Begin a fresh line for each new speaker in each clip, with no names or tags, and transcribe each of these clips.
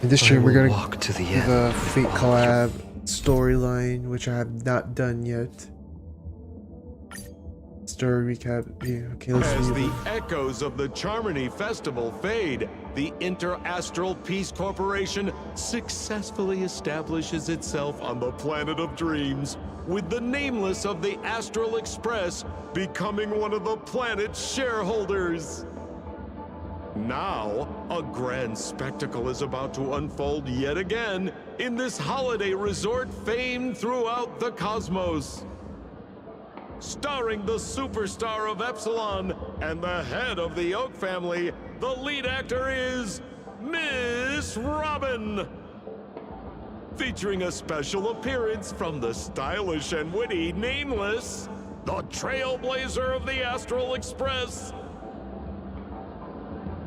In this stream, we're gonna
walk to the
do the Fate collab storyline, which I have not done yet. Story recap. Yeah, okay, let's
As
see.
the echoes of the Charmony Festival fade, the Inter-Astral Peace Corporation successfully establishes itself on the planet of dreams, with the nameless of the Astral Express becoming one of the planet's shareholders. Now, a grand spectacle is about to unfold yet again in this holiday resort famed throughout the cosmos. Starring the superstar of Epsilon and the head of the Oak family, the lead actor is Miss Robin. Featuring a special appearance from the stylish and witty Nameless, the trailblazer of the Astral Express.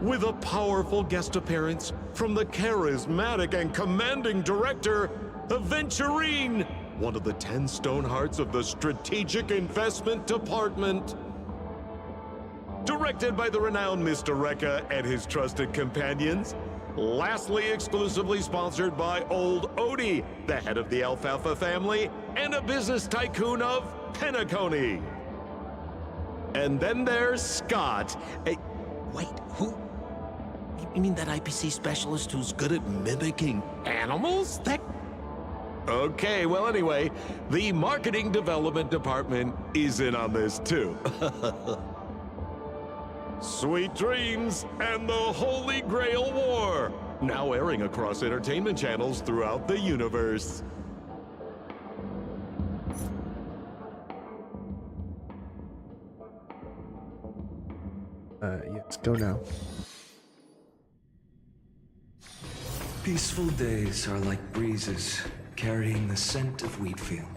With a powerful guest appearance from the charismatic and commanding director, Aventurine, one of the 10 Stonehearts of the Strategic Investment Department. Directed by the renowned Mr. Rekka and his trusted companions. Lastly, exclusively sponsored by Old Odie, the head of the Alfalfa family, and a business tycoon of Penacony. And then there's Scott.
Wait, who? You mean that IPC specialist who's good at mimicking animals? That...
Okay, well anyway, the Marketing Development Department is in on this too. Sweet Dreams and the Holy Grail War, now airing across entertainment channels throughout the universe.
Yes, go now.
Peaceful days are like breezes, carrying the scent of wheat fields.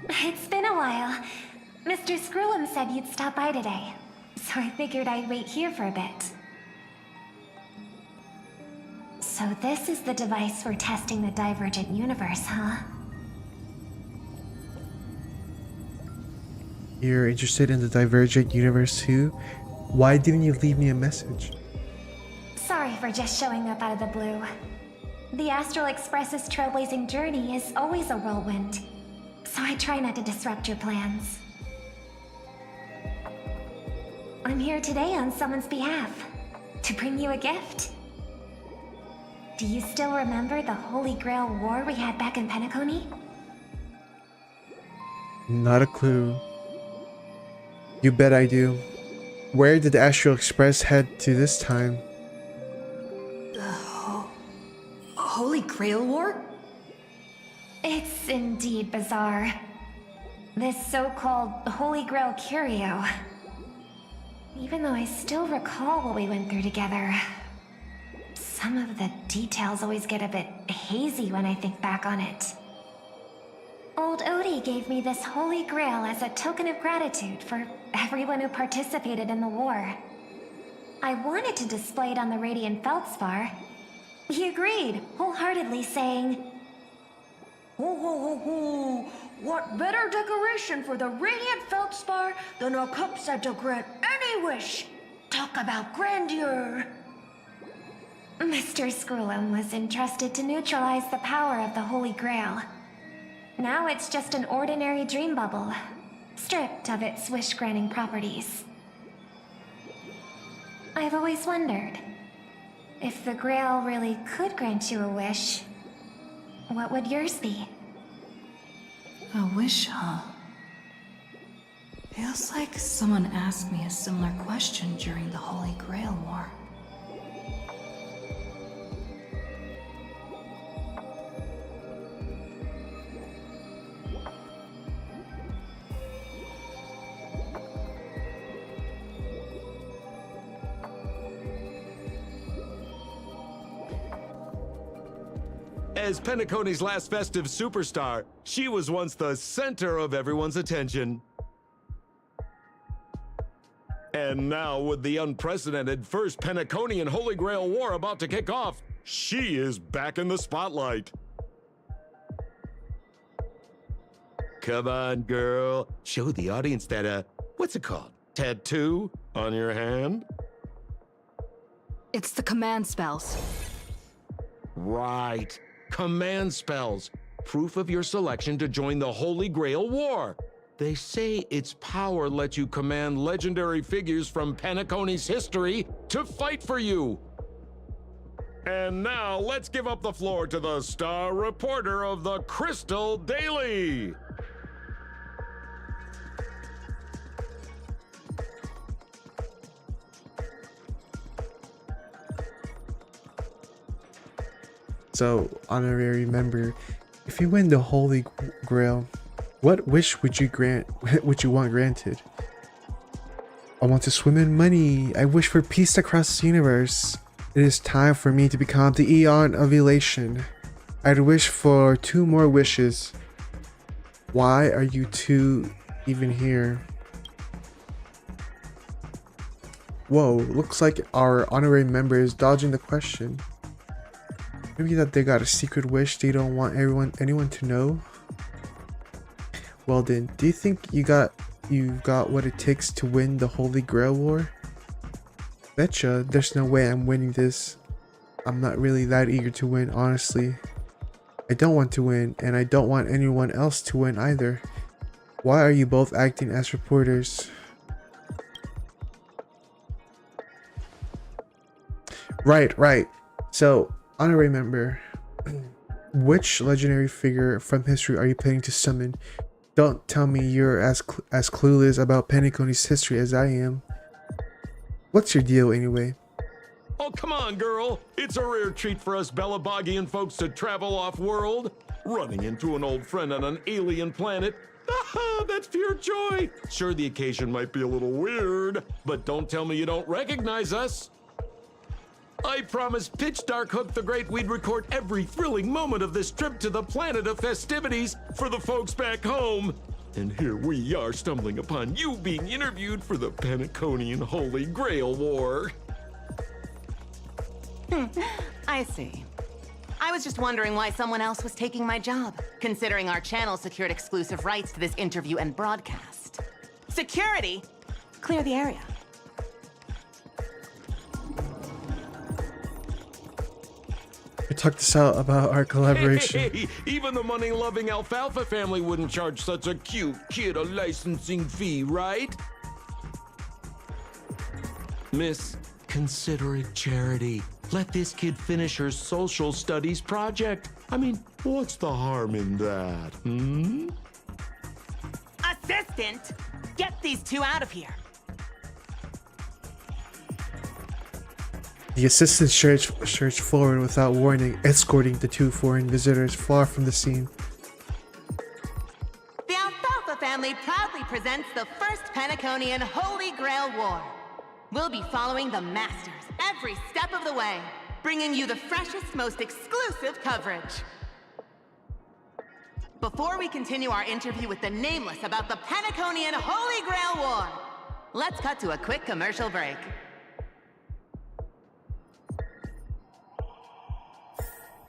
It's been a while. Mr. Screw'em said you'd stop by today, so I figured I'd wait here for a bit. So this is the device for testing the divergent universe, huh?
You're interested in the Divergent universe too? Why didn't you leave me a message?
Sorry for just showing up out of the blue. The Astral Express's trailblazing journey is always a whirlwind, so I try not to disrupt your plans. I'm here today on someone's behalf, to bring you a gift. Do you still remember the Holy Grail War we had back in Penacony?
Not a clue. You bet I do. Where did the Astral Express head to this time?
The Holy Grail War?
It's indeed bizarre. This so-called Holy Grail curio. Even though I still recall what we went through together, some of the details always get a bit hazy when I think back on it. Old Odie gave me this Holy Grail as a token of gratitude for everyone who participated in the war. I wanted to display it on the Radiant Feldspar. He agreed, wholeheartedly saying,
Ho ho ho ho! What better decoration for the Radiant Feldspar than a cup set to grant any wish? Talk about grandeur!
Mr. Screw'em was entrusted to neutralize the power of the Holy Grail. Now it's just an ordinary dream bubble, stripped of its wish-granting properties. I've always wondered, if the Grail really could grant you a wish, what would yours be?
A wish, huh? Feels like someone asked me a similar question during the Holy Grail War.
As Penacony's last festive superstar, she was once the center of everyone's attention. And now, with the unprecedented First Penaconian Holy Grail War about to kick off, she is back in the spotlight. Come on, girl. Show the audience that, what's it called? Tattoo on your hand?
It's the command spells.
Right. Command spells. Proof of your selection to join the Holy Grail War. They say its power lets you command legendary figures from Penacony's history to fight for you. And now let's give up the floor to the star reporter of the Crystal Daily.
So, honorary member, if you win the Holy Grail, what wish would you want granted? I want to swim in money. I wish for peace across the universe. It is time for me to become the Eon of Elation. I'd wish for 2 more wishes. Why are you 2 even here? Whoa, looks like our honorary member is dodging the question. Maybe that they got a secret wish they don't want anyone to know? Well then, do you think you've got what it takes to win the Holy Grail War? Betcha, there's no way I'm winning this. I'm not really that eager to win, honestly. I don't want to win, and I don't want anyone else to win either. Why are you both acting as reporters? Right. So, honorary member, which legendary figure from history are you planning to summon? Don't tell me you're as clueless about Penacony's history as I am. What's your deal anyway?
Oh, come on, girl. It's a rare treat for us Belabogian folks to travel off-world. Running into an old friend on an alien planet. Aha, that's pure joy. Sure, the occasion might be a little weird, but don't tell me you don't recognize us. I promised Pitch Dark Hook the Great we'd record every thrilling moment of this trip to the planet of festivities for the folks back home. And here we are stumbling upon you being interviewed for the Penaconian Holy Grail War.
I see. I was just wondering why someone else was taking my job, considering our channel secured exclusive rights to this interview and broadcast. Security! Clear the area.
We talked this out about our collaboration.
Hey, even the money-loving Alfalfa family wouldn't charge such a cute kid a licensing fee, right? Miss, consider it charity. Let this kid finish her social studies project. I mean, what's the harm in that,
Assistant! Get these 2 out of here!
The assistant surged forward without warning, escorting the 2 foreign visitors far from the scene.
The Alfalfa family proudly presents the first Penaconian Holy Grail War. We'll be following the Masters every step of the way, bringing you the freshest, most exclusive coverage. Before we continue our interview with the Nameless about the Penaconian Holy Grail War, let's cut to a quick commercial break.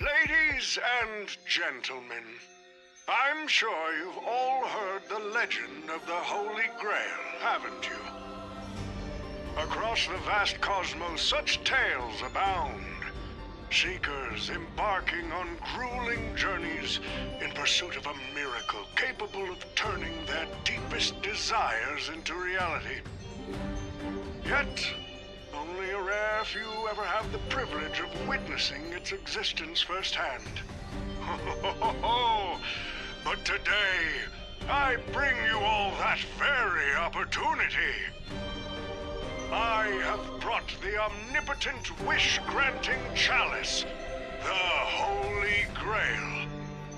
Ladies and gentlemen, I'm sure you've all heard the legend of the Holy Grail, haven't you? Across the vast cosmos, such tales abound. Seekers embarking on grueling journeys in pursuit of a miracle capable of turning their deepest desires into reality. Yet, only a rare few ever have the privilege of witnessing its existence firsthand. But today, I bring you all that very opportunity. I have brought the omnipotent wish-granting chalice, the Holy Grail,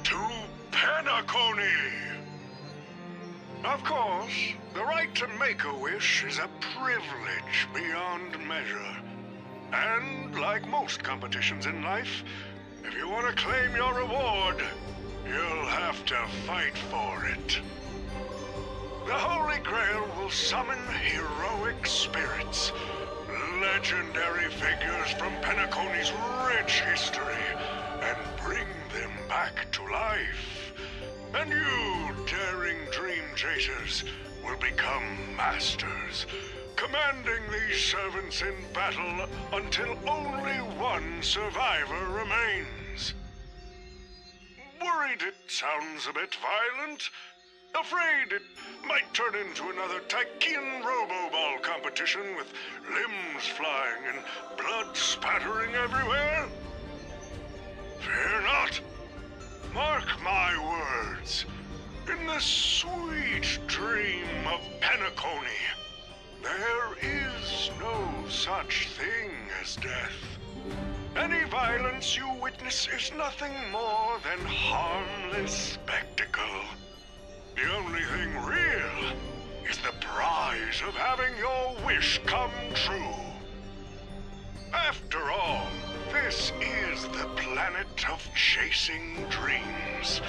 to Penacony. Of course, the right to make a wish is a privilege beyond measure. And like most competitions in life, if you want to claim your reward, you'll have to fight for it. The Holy Grail will summon heroic spirits, legendary figures from Penacony's rich history, and bring them back to life. And you, daring dream chasers, will become masters, commanding these servants in battle until only one survivor remains. Worried it sounds a bit violent? Afraid it might turn into another Tychean Robo-Ball competition with limbs flying and blood spattering everywhere? Fear not. Mark my words. In the sweet dream of Penacony, there is no such thing as death. Any violence you witness is nothing more than harmless spectacle. The only thing real is the prize of having your wish come true. After all, this is the planet of chasing dreams.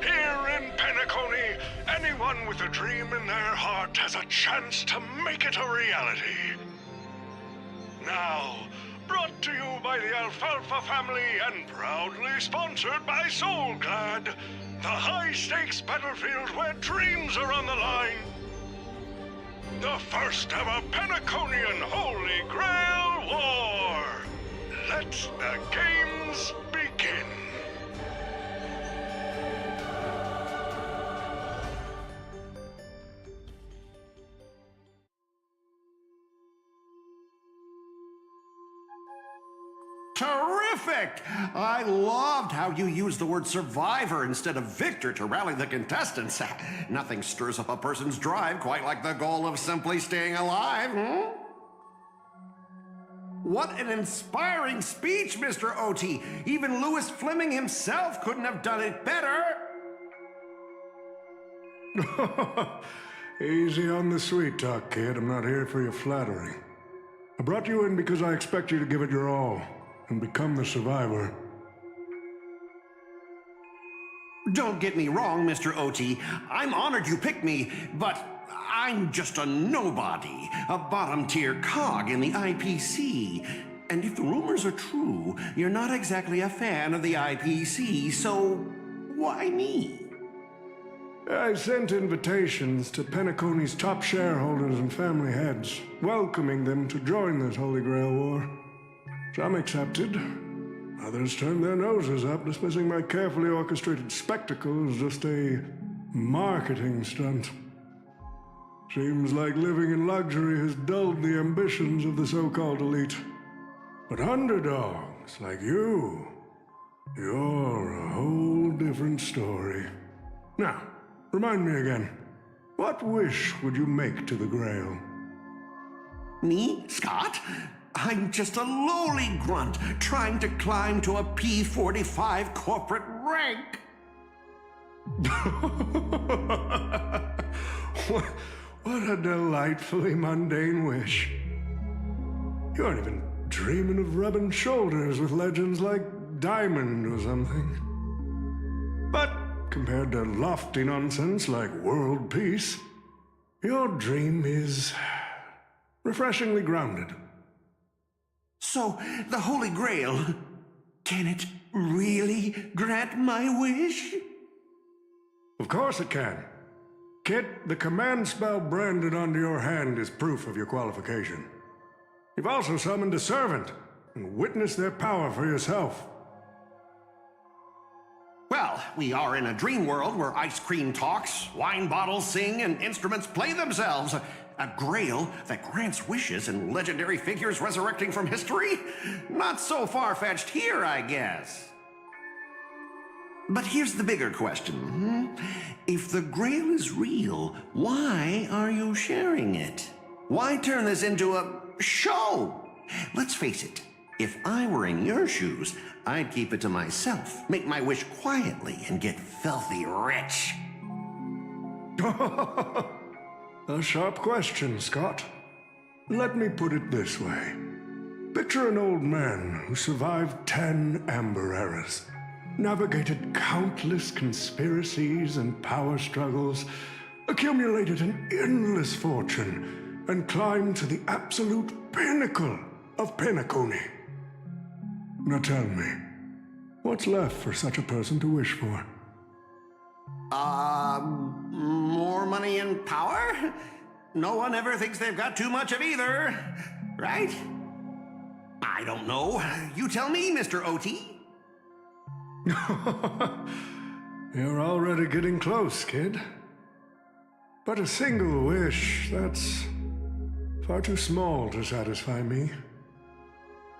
Here in Penacony, anyone with a dream in their heart has a chance to make it a reality. Now, brought to you by the Alfalfa family and proudly sponsored by Soulglad, the high-stakes battlefield where dreams are on the line. The first ever Penaconian Holy Grail War. Let the games begin.
Terrific! I loved how you used the word survivor instead of victor to rally the contestants. Nothing stirs up a person's drive quite like the goal of simply staying alive, What an inspiring speech, Mr. OT. Even Louis Fleming himself couldn't have done it better.
Easy on the sweet talk, kid. I'm not here for your flattery. I brought you in because I expect you to give it your all and become the survivor.
Don't get me wrong, Mr. OT. I'm honored you picked me, but I'm just a nobody, a bottom-tier cog in the IPC. And if the rumors are true, you're not exactly a fan of the IPC, so why me?
I sent invitations to Penacony's top shareholders and family heads, welcoming them to join this Holy Grail War. Some accepted. Others turned their noses up, dismissing my carefully orchestrated spectacle as just a marketing stunt. Seems like living in luxury has dulled the ambitions of the so-called elite. But underdogs like you, you're a whole different story. Now, remind me again, what wish would you make to the Grail?
Me, Scott? I'm just a lowly grunt trying to climb to a P45 corporate rank.
What a delightfully mundane wish. You aren't even dreaming of rubbing shoulders with legends like Diamond or something. But compared to lofty nonsense like world peace, your dream is refreshingly grounded.
So, the Holy Grail, can it really grant my wish?
Of course it can. Kit, the command spell branded onto your hand is proof of your qualification. You've also summoned a servant and witnessed their power for yourself.
Well, we are in a dream world where ice cream talks, wine bottles sing, and instruments play themselves. A grail that grants wishes and legendary figures resurrecting from history? Not so far-fetched here, I guess. But here's the bigger question. If the grail is real, why are you sharing it? Why turn this into a show? Let's face it, if I were in your shoes, I'd keep it to myself, make my wish quietly, and get filthy rich.
A sharp question, Scott. Let me put it this way. Picture an old man who survived 10 Amber Eras, navigated countless conspiracies and power struggles, accumulated an endless fortune, and climbed to the absolute pinnacle of Penacony. Now tell me, what's left for such a person to wish for?
More money and power? No one ever thinks they've got too much of either, right? I don't know. You tell me, Mr. OT.
You're already getting close, kid. But a single wish, that's far too small to satisfy me.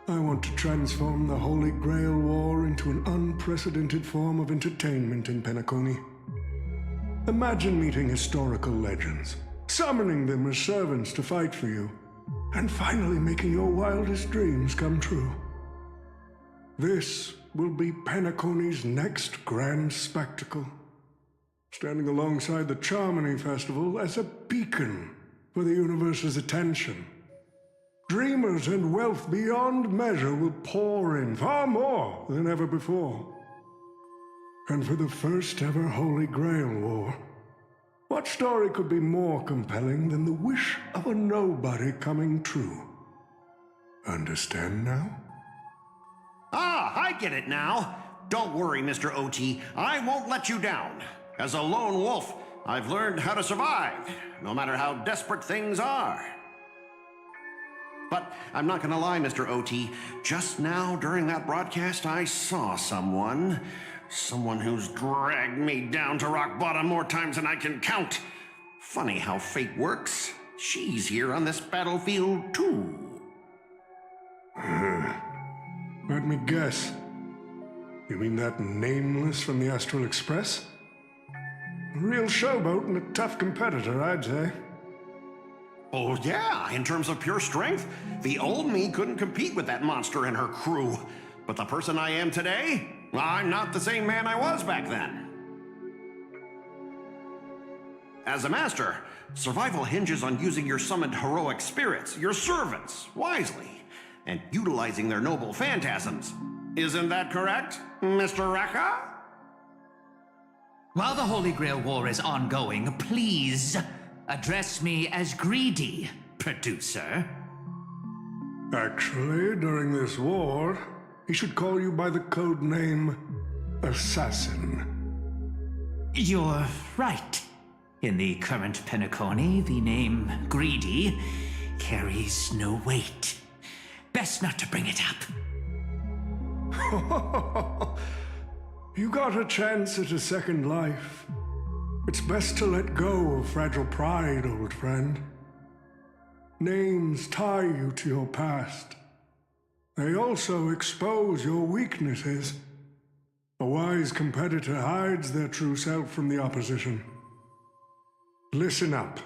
I want to transform the Holy Grail War into an unprecedented form of entertainment in Penacony. Imagine meeting historical legends, summoning them as servants to fight for you, and finally making your wildest dreams come true. This will be Penacony's next grand spectacle, standing alongside the Charmony Festival as a beacon for the universe's attention. Dreamers and wealth beyond measure will pour in, far more than ever before. And for the first ever Holy Grail War, what story could be more compelling than the wish of a nobody coming true? Understand now?
Ah, I get it now. Don't worry, Mr. OT. I won't let you down. As a lone wolf, I've learned how to survive, no matter how desperate things are. But I'm not gonna lie, Mr. OT. Just now, during that broadcast, I saw someone who's dragged me down to rock bottom more times than I can count. Funny how fate works. She's here on this battlefield, too.
Let me guess. You mean that Nameless from the Astral Express? A real showboat and a tough competitor, I'd say.
Oh yeah, in terms of pure strength, the old me couldn't compete with that monster and her crew. But the person I am today, I'm not the same man I was back then. As a master, survival hinges on using your summoned heroic spirits, your servants, wisely, and utilizing their noble phantasms. Isn't that correct, Mr. Rekka?
While the Holy Grail War is ongoing, please address me as Greedy, producer.
Actually, during this war, he should call you by the code name Assassin.
You're right. In the current Penacony, the name Greedy carries no weight. Best not to bring it up.
You got a chance at a second life. It's best to let go of fragile pride, old friend. Names tie you to your past. They also expose your weaknesses. A wise competitor hides their true self from the opposition. Listen up.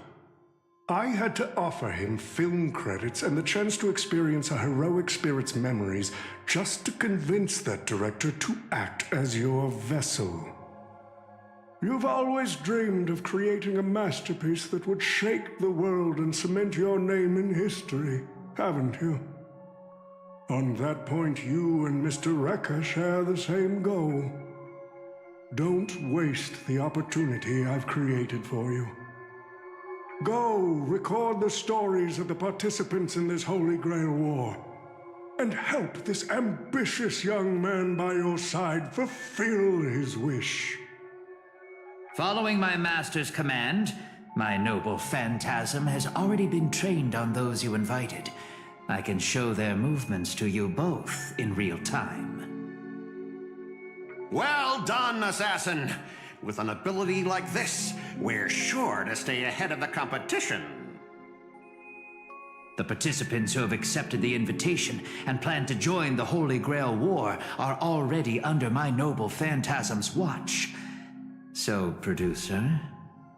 I had to offer him film credits and the chance to experience a heroic spirit's memories just to convince that director to act as your vessel. You've always dreamed of creating a masterpiece that would shake the world and cement your name in history, haven't you? On that point, you and Mr. Rekka share the same goal. Don't waste the opportunity I've created for you. Go record the stories of the participants in this Holy Grail War, and help this ambitious young man by your side fulfill his wish.
Following my master's command, my noble phantasm has already been trained on those you invited. I can show their movements to you both in real time.
Well done, Assassin! With an ability like this, we're sure to stay ahead of the competition.
The participants who have accepted the invitation and plan to join the Holy Grail War are already under my noble phantasm's watch. So, producer,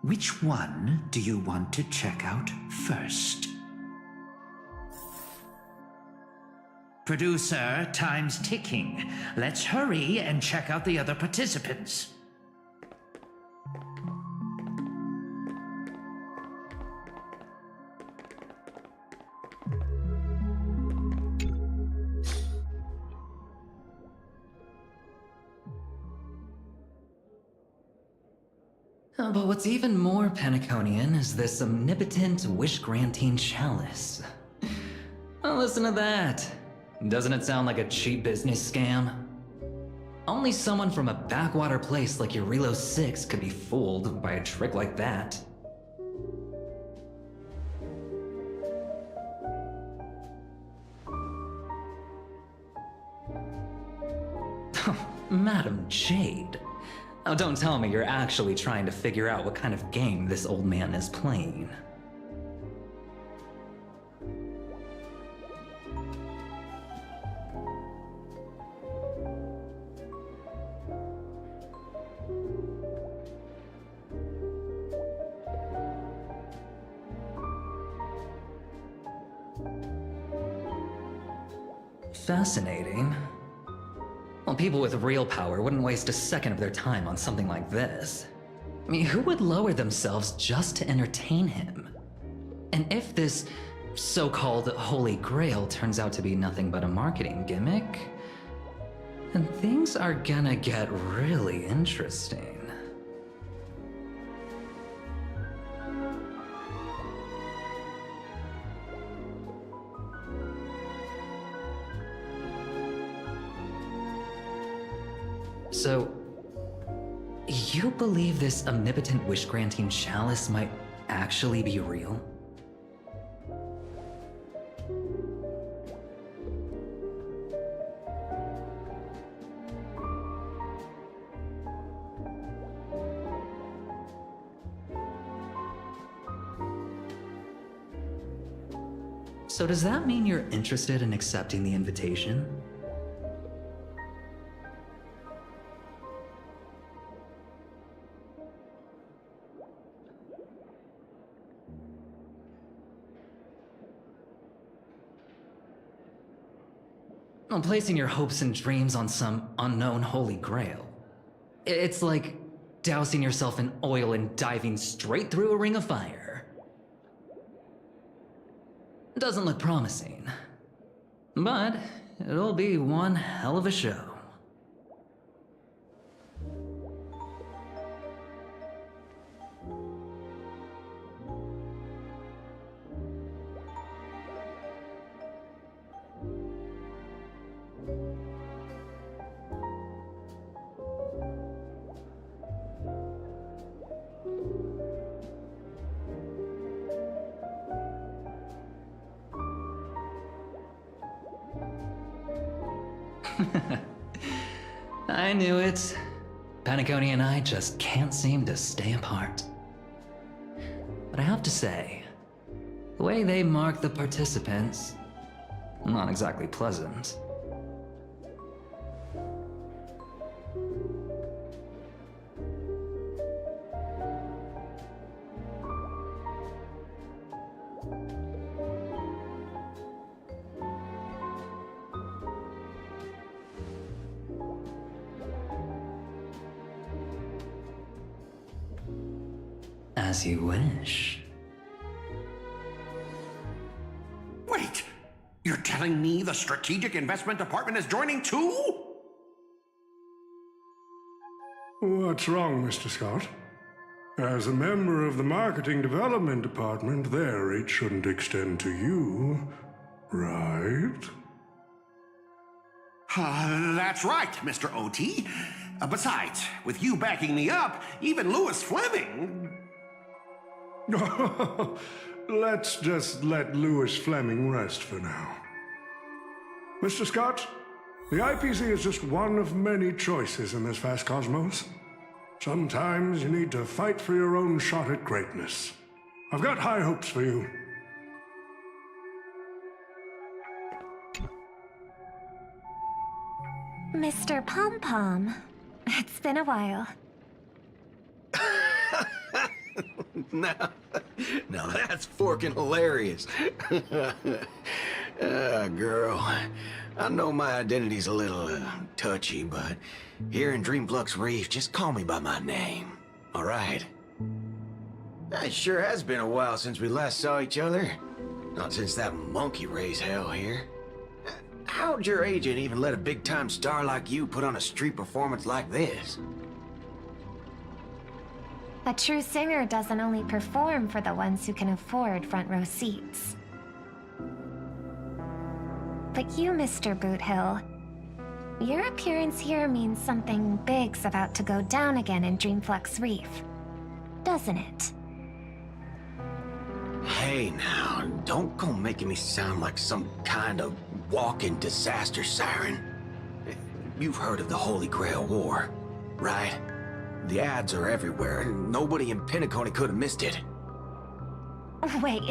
which one do you want to check out first? Producer, time's ticking. Let's hurry and check out the other participants.
But what's even more Penaconian is this omnipotent wish-granting chalice. Oh, listen to that. Doesn't it sound like a cheap business scam? Only someone from a backwater place like Eurilo 6 could be fooled by a trick like that. Madam Jade. Oh, don't tell me you're actually trying to figure out what kind of game this old man is playing. Fascinating. Well, people with real power wouldn't waste a second of their time on something like this. I mean, who would lower themselves just to entertain him? And if this so-called Holy Grail turns out to be nothing but a marketing gimmick, then things are gonna get really interesting. So, you believe this omnipotent wish-granting chalice might actually be real? So does that mean you're interested in accepting the invitation? Well, placing your hopes and dreams on some unknown holy grail. It's like dousing yourself in oil and diving straight through a ring of fire. Doesn't look promising, but it'll be one hell of a show. I knew it. Paniconi and I just can't seem to stay apart. But I have to say, the way they mark the participants, not exactly pleasant. As you wish.
Wait! You're telling me the Strategic Investment Department is joining too?
What's wrong, Mr. Scott? As a member of the Marketing Development Department, their reach shouldn't extend to you, right?
That's right, Mr. OT. Besides, with you backing me up, even Louis Fleming...
Let's just let Louis Fleming rest for now. Mr. Scott, the IPC is just one of many choices in this vast cosmos. Sometimes you need to fight for your own shot at greatness. I've got high hopes for you.
Mr. Pom-Pom, it's been a while.
Now that's forking hilarious. Girl, I know my identity's a little touchy, but here in Dreamflux Reef, just call me by my name, all right? It sure has been a while since we last saw each other. Not since that monkey raised hell here. How'd your agent even let a big-time star like you put on a street performance like this?
A true singer doesn't only perform for the ones who can afford front-row seats. But you, Mr. Boothill, your appearance here means something big's about to go down again in Dreamflux Reef, doesn't it?
Hey now, don't go making me sound like some kind of walking disaster siren. You've heard of the Holy Grail War, right? The ads are everywhere, and nobody in Penacony could have missed it.
Wait,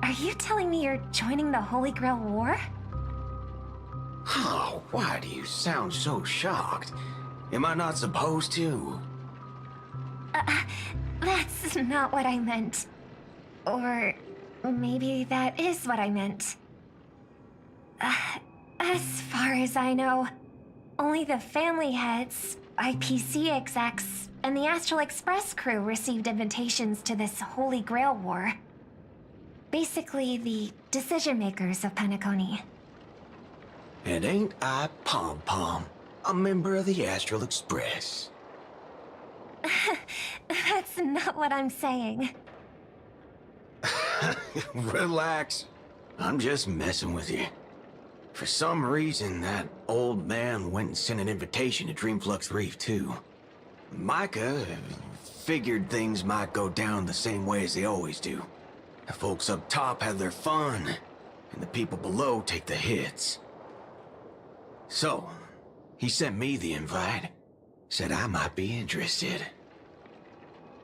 are you telling me you're joining the Holy Grail War?
Oh, why do you sound so shocked? Am I not supposed to?
That's not what I meant. Or maybe that is what I meant. As far as I know, only the family heads, IPC execs, and the Astral Express crew received invitations to this Holy Grail War. Basically, the decision makers of Penacony.
And ain't I Pom Pom, a member of the Astral Express?
That's not what I'm saying.
Relax. I'm just messing with you. For some reason, that old man went and sent an invitation to Dreamflux Reef, too. Micah figured things might go down the same way as they always do. The folks up top have their fun, and the people below take the hits. So, he sent me the invite. Said I might be interested.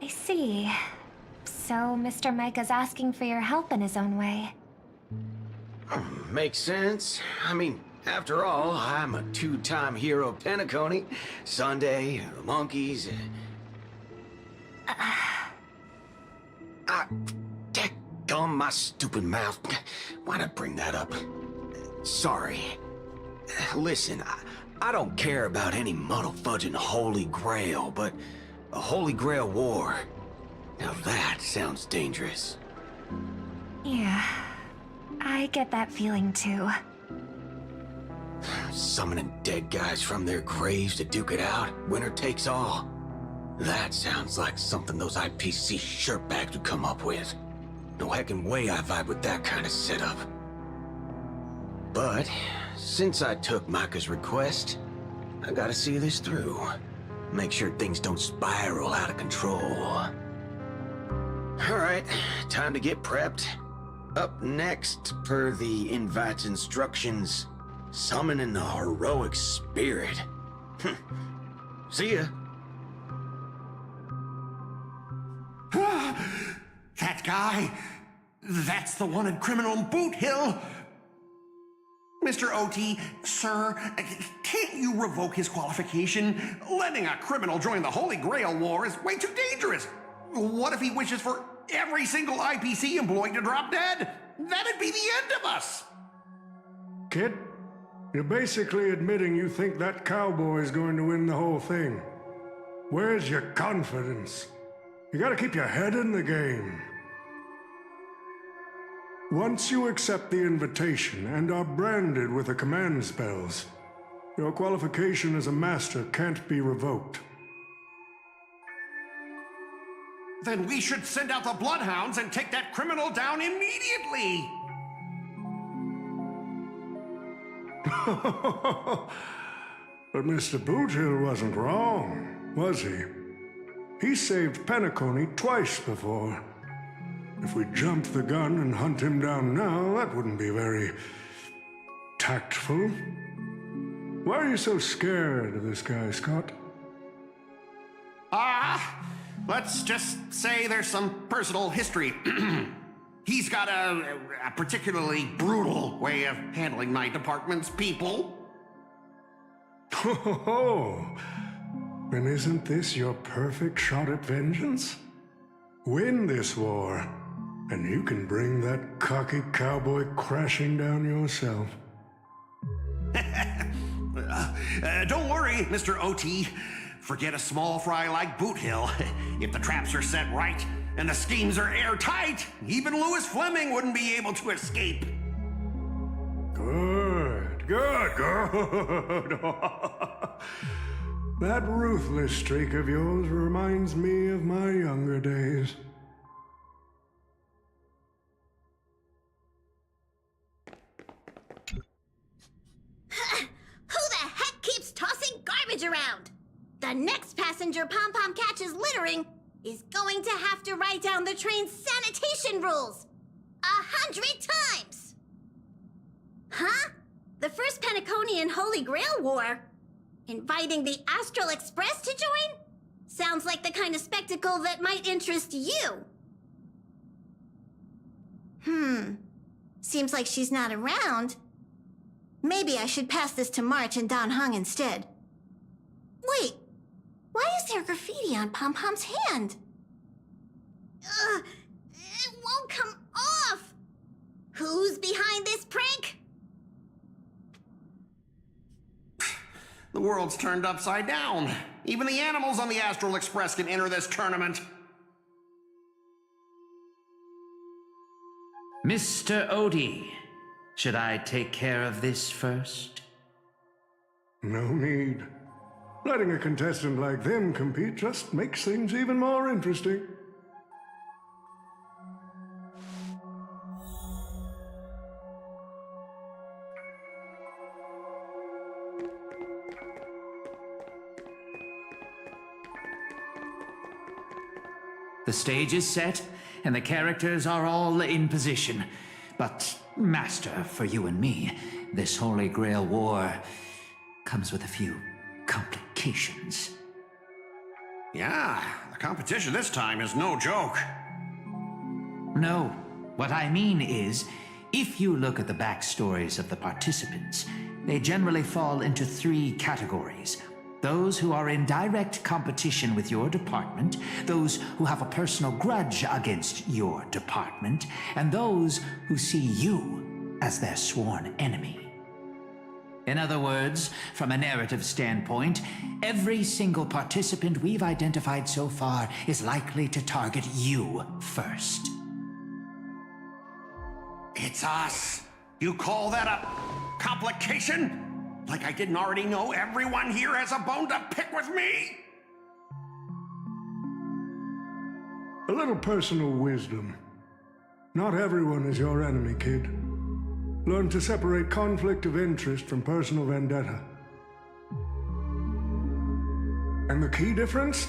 I see. So Mr. Micah's asking for your help in his own way.
Makes sense. I mean, after all, I'm a two-time hero of Penacony. Sunday, the monkeys. Dadgum my stupid mouth. Why'd I bring that up? Sorry. Listen, I don't care about any muddle-fudging Holy Grail, but a Holy Grail War. Now that sounds dangerous.
Yeah, I get that feeling too.
Summoning dead guys from their graves to duke it out, winner takes all. That sounds like something those IPC shirtbags would come up with. No heckin' way I vibe with that kind of setup. But, since I took Micah's request, I gotta see this through. Make sure things don't spiral out of control. Alright, time to get prepped. Up next, per the invite's instructions, summoning the heroic spirit. See ya.
That guy, that's the one in Criminal Boot Hill. Mr. OT, sir, can't you revoke his qualification? Letting a criminal join the Holy Grail War is way too dangerous. What if he wishes for every single IPC employee to drop dead? That'd be the end of us.
Kid, you're basically admitting you think that cowboy is going to win the whole thing. Where's your confidence? You gotta keep your head in the game. Once you accept the invitation and are branded with the command spells, your qualification as a master can't be revoked.
Then we should send out the bloodhounds and take that criminal down immediately.
But Mr. Boothill wasn't wrong, was he? He saved Penacony twice before. If we jumped the gun and hunt him down now, that wouldn't be very tactful. Why are you so scared of this guy, Scott?
Let's just say there's some personal history. He's got a particularly brutal way of handling my department's people.
Oh, then isn't this your perfect shot at vengeance? Win this war, and you can bring that cocky cowboy crashing down yourself.
Don't worry, Mr. OT. Forget a small fry like Boot Hill. If the traps are set right and the schemes are airtight, even Louis Fleming wouldn't be able to escape.
Good. That ruthless streak of yours reminds me of my younger days.
Who the heck garbage around. The next passenger Pom-Pom catches littering is going to have to write down the train's sanitation rules 100 times. Huh? The first Penaconian Holy Grail War? Inviting the Astral Express to join? Sounds like the kind of spectacle that might interest you. Seems like she's not around. Maybe I should pass this to March and Don Hung instead. Wait, why is there graffiti on Pom-Pom's hand? It won't come off! Who's behind this prank?
The world's turned upside down. Even the animals on the Astral Express can enter this tournament.
Mr. Odie, should I take care of this first?
No need. Letting a contestant like them compete just makes things even more interesting.
The stage is set, and the characters are all in position. But, Master, for you and me, this Holy Grail War comes with a few complications.
Yeah, the competition this time is no joke.
No, what I mean is, if you look at the backstories of the participants, they generally fall into 3 categories. Those who are in direct competition with your department, those who have a personal grudge against your department, and those who see you as their sworn enemy. In other words, from a narrative standpoint, every single participant we've identified so far is likely to target you first.
It's us. You call that a complication? Like I didn't already know everyone here has a bone to pick with me?
A little personal wisdom. Not everyone is your enemy, kid. Learn to separate conflict of interest from personal vendetta. And the key difference?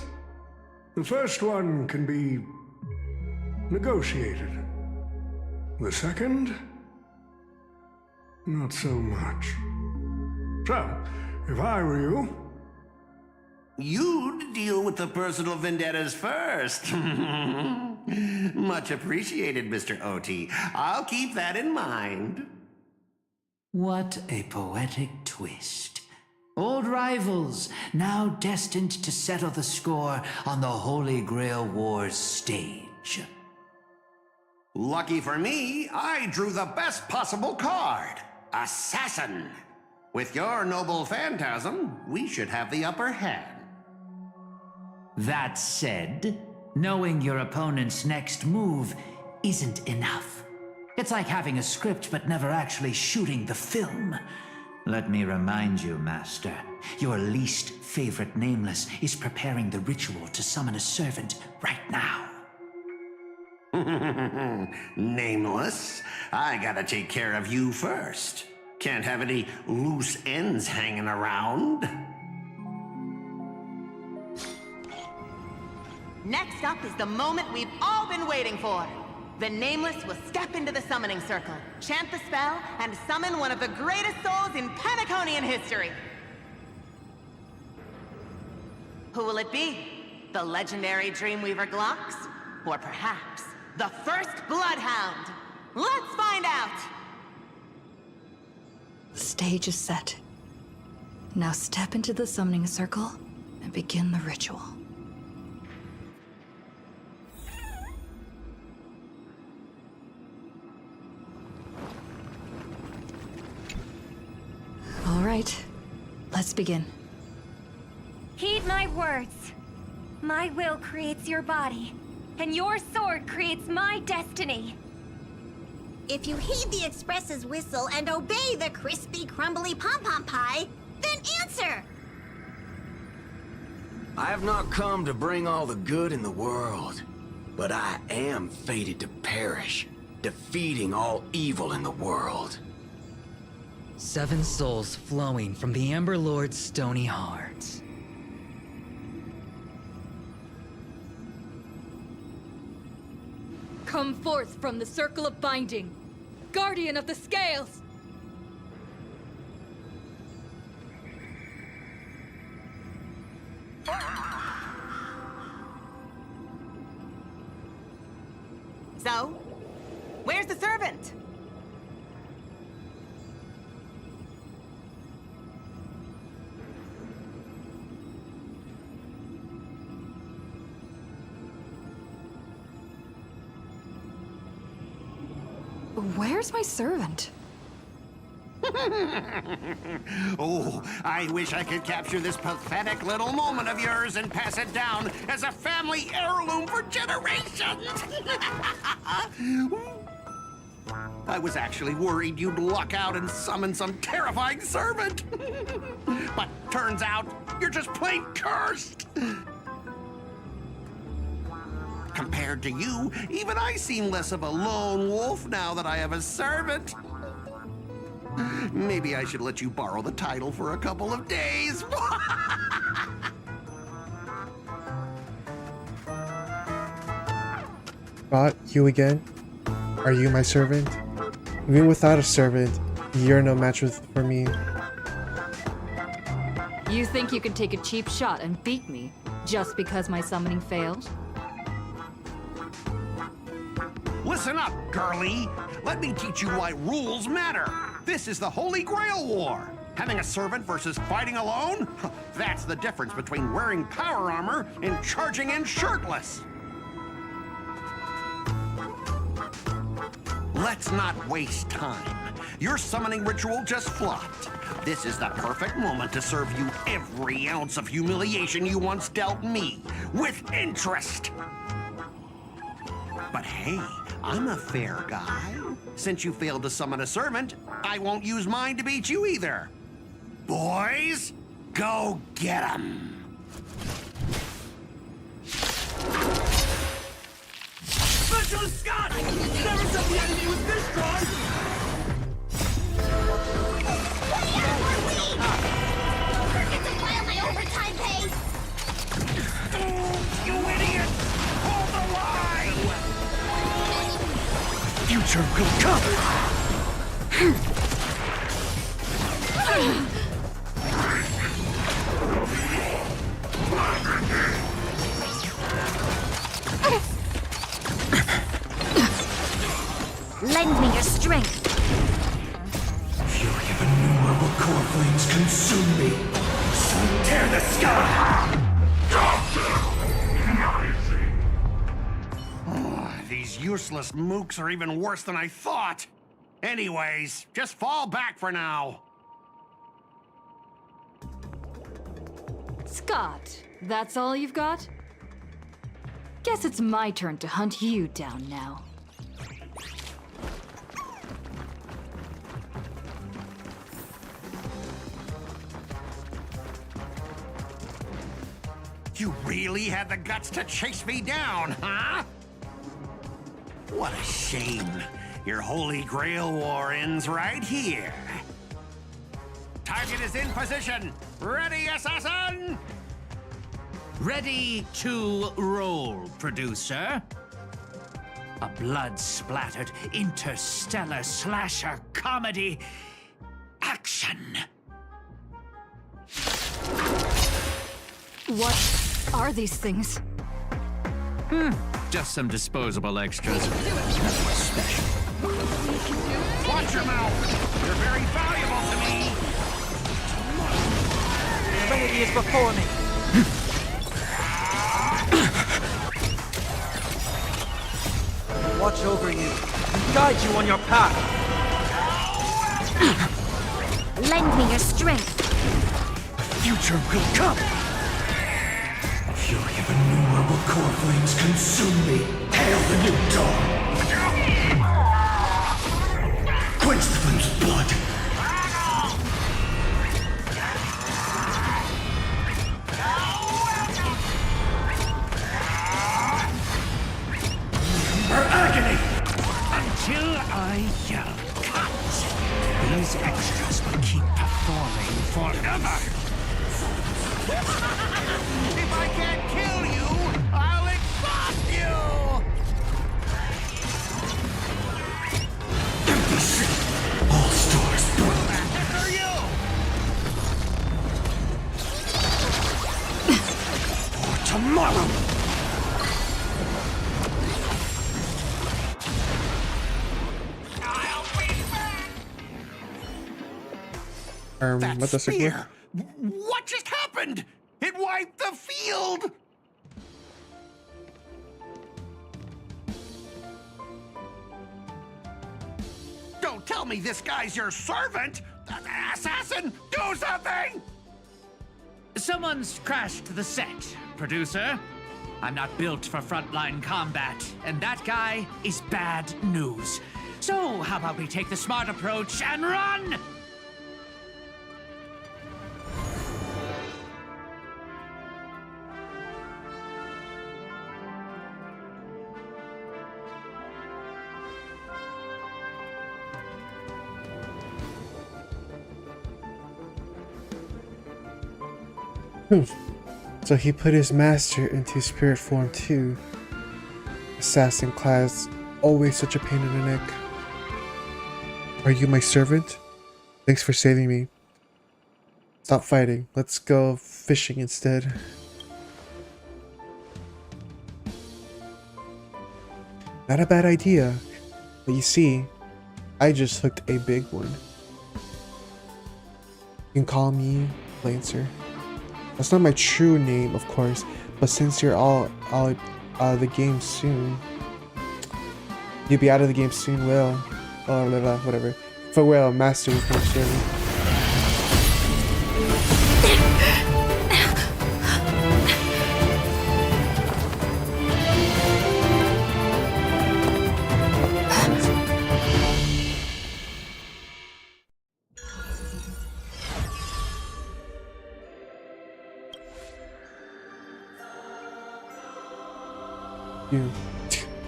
The first one can be negotiated. The second? Not so much. So, if I were you...
You'd deal with the personal vendettas first. Much appreciated, Mr. OT. I'll keep that in mind.
What a poetic twist. Old rivals, now destined to settle the score on the Holy Grail War's stage.
Lucky for me, I drew the best possible card. Assassin. With your noble phantasm, we should have the upper hand.
That said, knowing your opponent's next move isn't enough. It's like having a script but never actually shooting the film. Let me remind you, Master, your least favorite Nameless is preparing the ritual to summon a servant right now.
Nameless, I gotta take care of you first. Can't have any loose ends hanging around.
Next up is the moment we've all been waiting for. The Nameless will step into the summoning circle, chant the spell, and summon one of the greatest souls in Penaconian history. Who will it be? The legendary Dreamweaver Glocks? Or perhaps the first Bloodhound? Let's find out!
The stage is set. Now step into the summoning circle and begin the ritual. All right, let's begin.
Heed my words. My will creates your body, and your sword creates my destiny.
If you heed the Express's whistle and obey the crispy, crumbly pom-pom pie, then answer!
I have not come to bring all the good in the world, but I am fated to perish, defeating all evil in the world.
7 souls flowing from the Amber Lord's stony heart.
Come forth from the circle of binding, guardian of the scales!
So, where's the servant?
Where's my servant?
Oh, I wish I could capture this pathetic little moment of yours and pass it down as a family heirloom for generations. I was actually worried you'd luck out and summon some terrifying servant. But turns out you're just plain cursed. Compared to you, even I seem less of a lone wolf now that I have a servant. Maybe I should let you borrow the title for a couple of days.
Bot, you again? Are you my servant? Even without a servant, you're no match for me.
You think you can take a cheap shot and beat me, just because my summoning failed?
Listen up, girlie. Let me teach you why rules matter. This is the Holy Grail War. Having a servant versus fighting alone? That's the difference between wearing power armor and charging in shirtless. Let's not waste time. Your summoning ritual just flopped. This is the perfect moment to serve you every ounce of humiliation you once dealt me, with interest. But hey, I'm a fair guy. Since you failed to summon a servant, I won't use mine to beat you either. Boys, go get 'em.
Specialist Scott! Never said the enemy was this strong!
Get to file my overtime pay!
You idiot! Hold the line! Future will come!
Lend me your strength.
Fury of innumerable core flames consume me. Sun tear the sky!
Oh, these useless mooks are even worse than I thought. Anyways, just fall back for now.
Scott, that's all you've got? Guess it's my turn to hunt you down now.
You really had the guts to chase me down, huh? What a shame. Your Holy Grail War ends right here. Target is in position. Ready, assassin?
Ready to roll, producer. A blood-splattered interstellar slasher comedy. Action!
What are these things?
Just some disposable extras.
Special. Watch your mouth. You're very valuable to me.
Trinity is before me. Watch over you and guide you on your path.
Lend me your strength.
Future will come.
Fury of innumerable core flames consume me. Hail the new dawn! Quench the flames of blood! For agony!
Until I yell, cut! These extras will
together! If I can't kill you, I'll exhaust you!
Empty ship. All stores
Who the heck are you?
for tomorrow.
That
What the signal?
spear! What just happened? It wiped the field! Don't tell me this guy's your servant! Assassin, do something!
Someone's crashed the set, producer. I'm not built for frontline combat, and that guy is bad news. So, how about we take the smart approach and run?
So he put his master into spirit form too. Assassin class, always such a pain in the neck. Are you my servant? Thanks for saving me. Stop fighting. Let's go fishing instead. Not a bad idea. But you see, I just hooked a big one. You can call me Lancer. That's not my true name, of course, but since you're all out of the game soon, you'll be out of the game soon, Will. Whatever. Farewell, Master of my servant.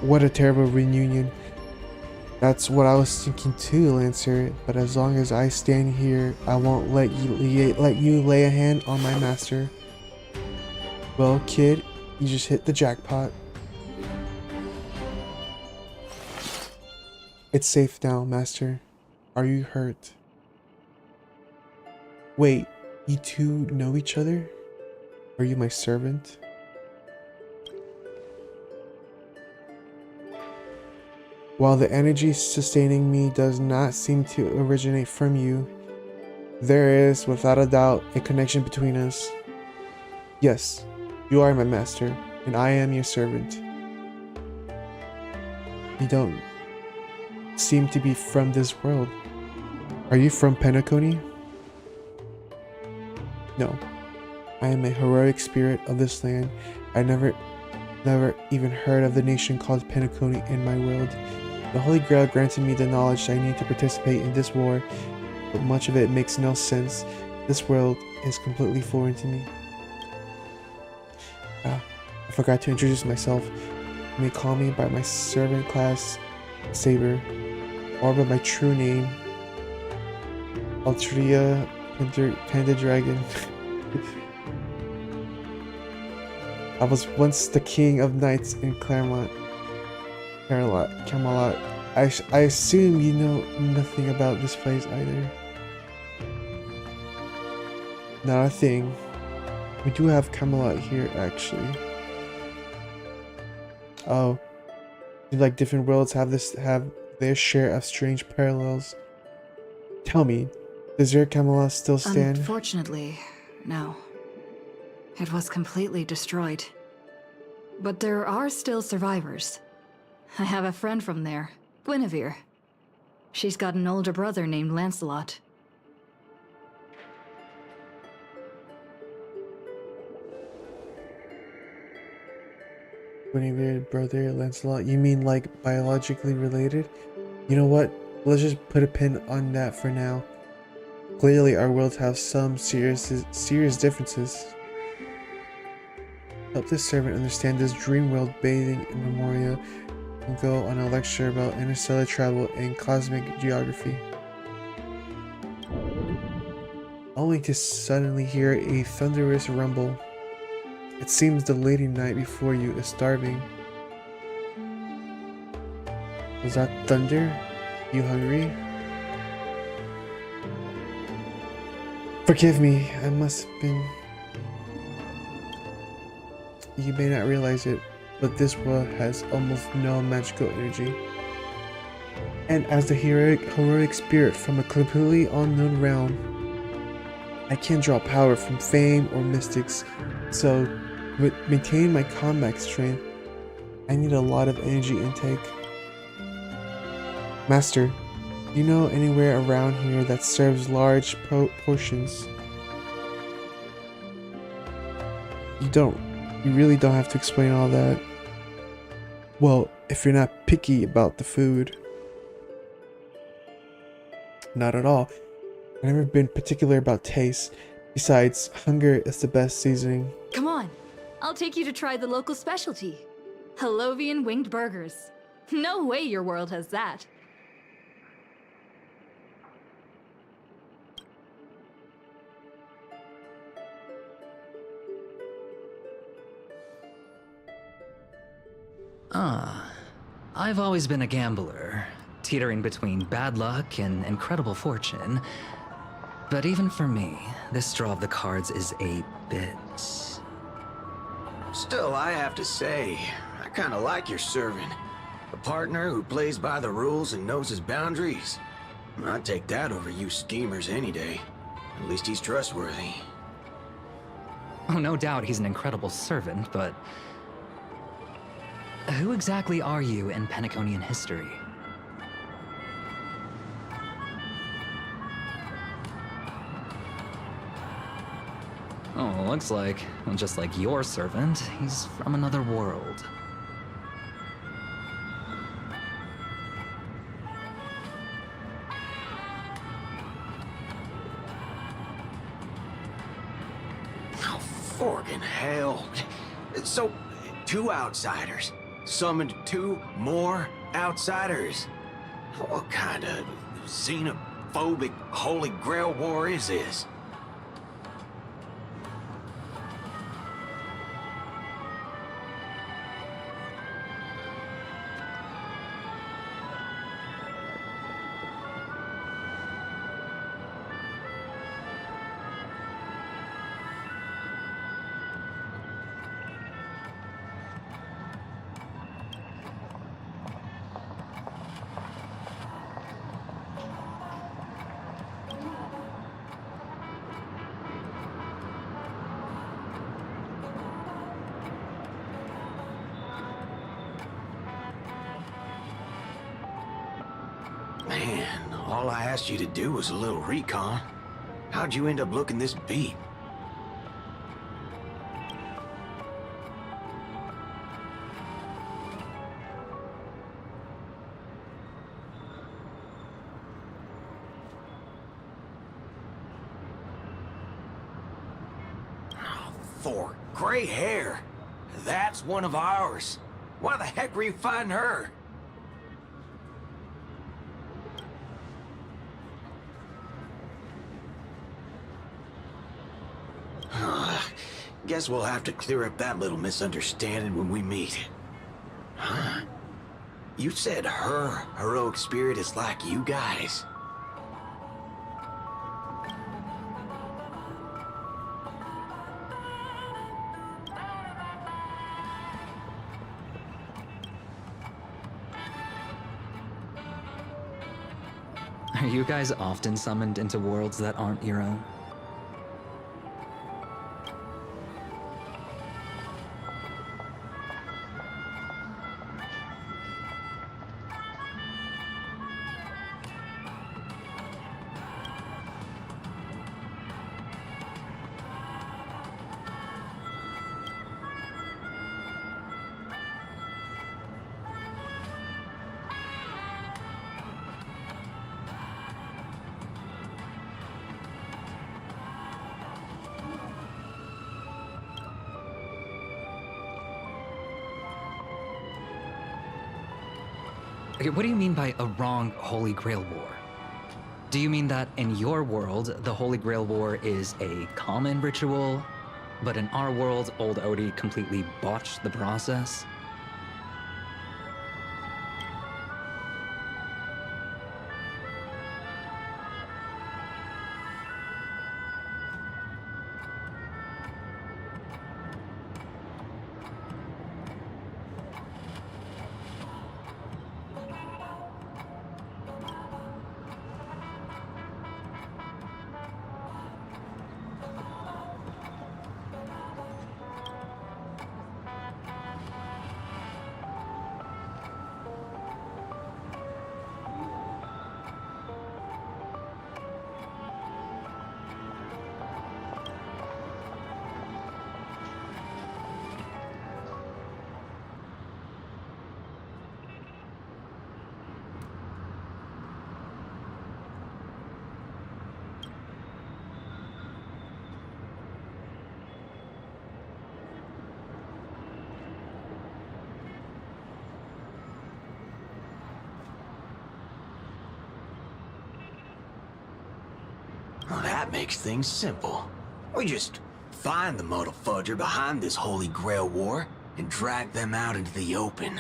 What a terrible reunion. That's what I was thinking too, Lancer, but as long as I stand here, I won't let you lay a hand on my master. Well, kid, you just hit the jackpot. It's safe now, master. Are you hurt? Wait, you two know each other? Are you my servant? While the energy sustaining me does not seem to originate from you, there is, without a doubt, a connection between us. Yes, you are my master, and I am your servant. You don't seem to be from this world. Are you from Penacony? No. I am a heroic spirit of this land. I never even heard of the nation called Penacony in my world. The Holy Grail granted me the knowledge I need to participate in this war, but much of it makes no sense. This world is completely foreign to me. I forgot to introduce myself. You may call me by my servant class, Saber, or by my true name, Altria Panda Dragon. I was once the king of knights in Camelot. I assume you know nothing about this place either. Not a thing. We do have Camelot here, actually. Oh, seems like different worlds have their share of strange parallels. Tell me, does your Camelot still stand?
Unfortunately, no. It was completely destroyed. But there are still survivors. I have a friend from there, Guinevere. She's got an older brother named Lancelot.
Guinevere, brother, Lancelot? You mean like biologically related? You know what? Let's just put a pin on that for now. Clearly our worlds have some serious differences. Help this servant understand this dream world bathing in Memoria and go on a lecture about interstellar travel and cosmic geography. only to suddenly hear a thunderous rumble. It seems the lady knight before you is starving. Was that thunder? You hungry? Forgive me, I must have been... You may not realize it, but this world has almost no magical energy. And as the heroic spirit from a completely unknown realm, I can't draw power from fame or mystics, so with maintaining my combat strength, I need a lot of energy intake. Master, you know anywhere around here that serves large portions? You really don't have to explain all that. Well, if you're not picky about the food. Not at all. I've never been particular about taste. Besides, hunger is the best seasoning.
Come on, I'll take you to try the local specialty. Halovian winged burgers. No way your world has that.
I've always been a gambler, teetering between bad luck and incredible fortune. But even for me, this draw of the cards is a bit...
Still, I have to say, I kinda like your servant. A partner who plays by the rules and knows his boundaries. I'd take that over you schemers any day. At least he's trustworthy.
Oh, no doubt he's an incredible servant, but... Who exactly are you in Penaconian history? Oh, looks like, well, just like your servant, he's from another world.
Oh, forkin' hell. So, 2 outsiders summoned 2 more outsiders? What kind of xenophobic Holy Grail war is this? Man, all I asked you to do was a little recon. How'd you end up looking this beat? Oh, 4 gray hair. That's one of ours. Why the heck were you fighting her? Guess we'll have to clear up that little misunderstanding when we meet. Huh? You said her heroic spirit is like you guys.
Are you guys often summoned into worlds that aren't your own? Okay, what do you mean by a wrong Holy Grail war? Do you mean that in your world, the Holy Grail War is a common ritual, but in our world, old Odie completely botched the process?
Well, that makes things simple. We just find the modal fudger behind this Holy Grail War and drag them out into the open.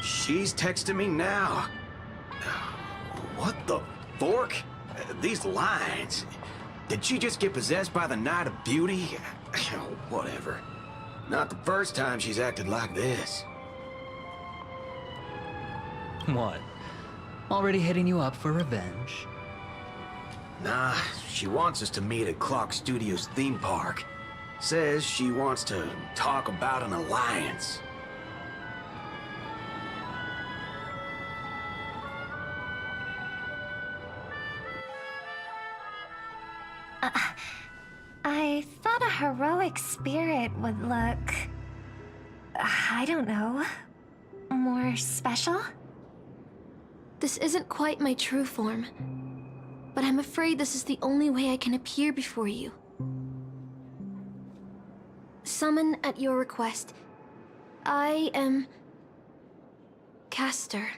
She's texting me now. What the fork? These lines. Did she just get possessed by the Night of Beauty? Whatever. Not the first time she's acted like this.
What? Already hitting you up for revenge?
Nah, she wants us to meet at Clock Studios theme park. Says she wants to talk about an alliance.
I thought a heroic spirit would look... I don't know... more special?
This isn't quite my true form, but I'm afraid this is the only way I can appear before you. Summon at your request. I am... Castor.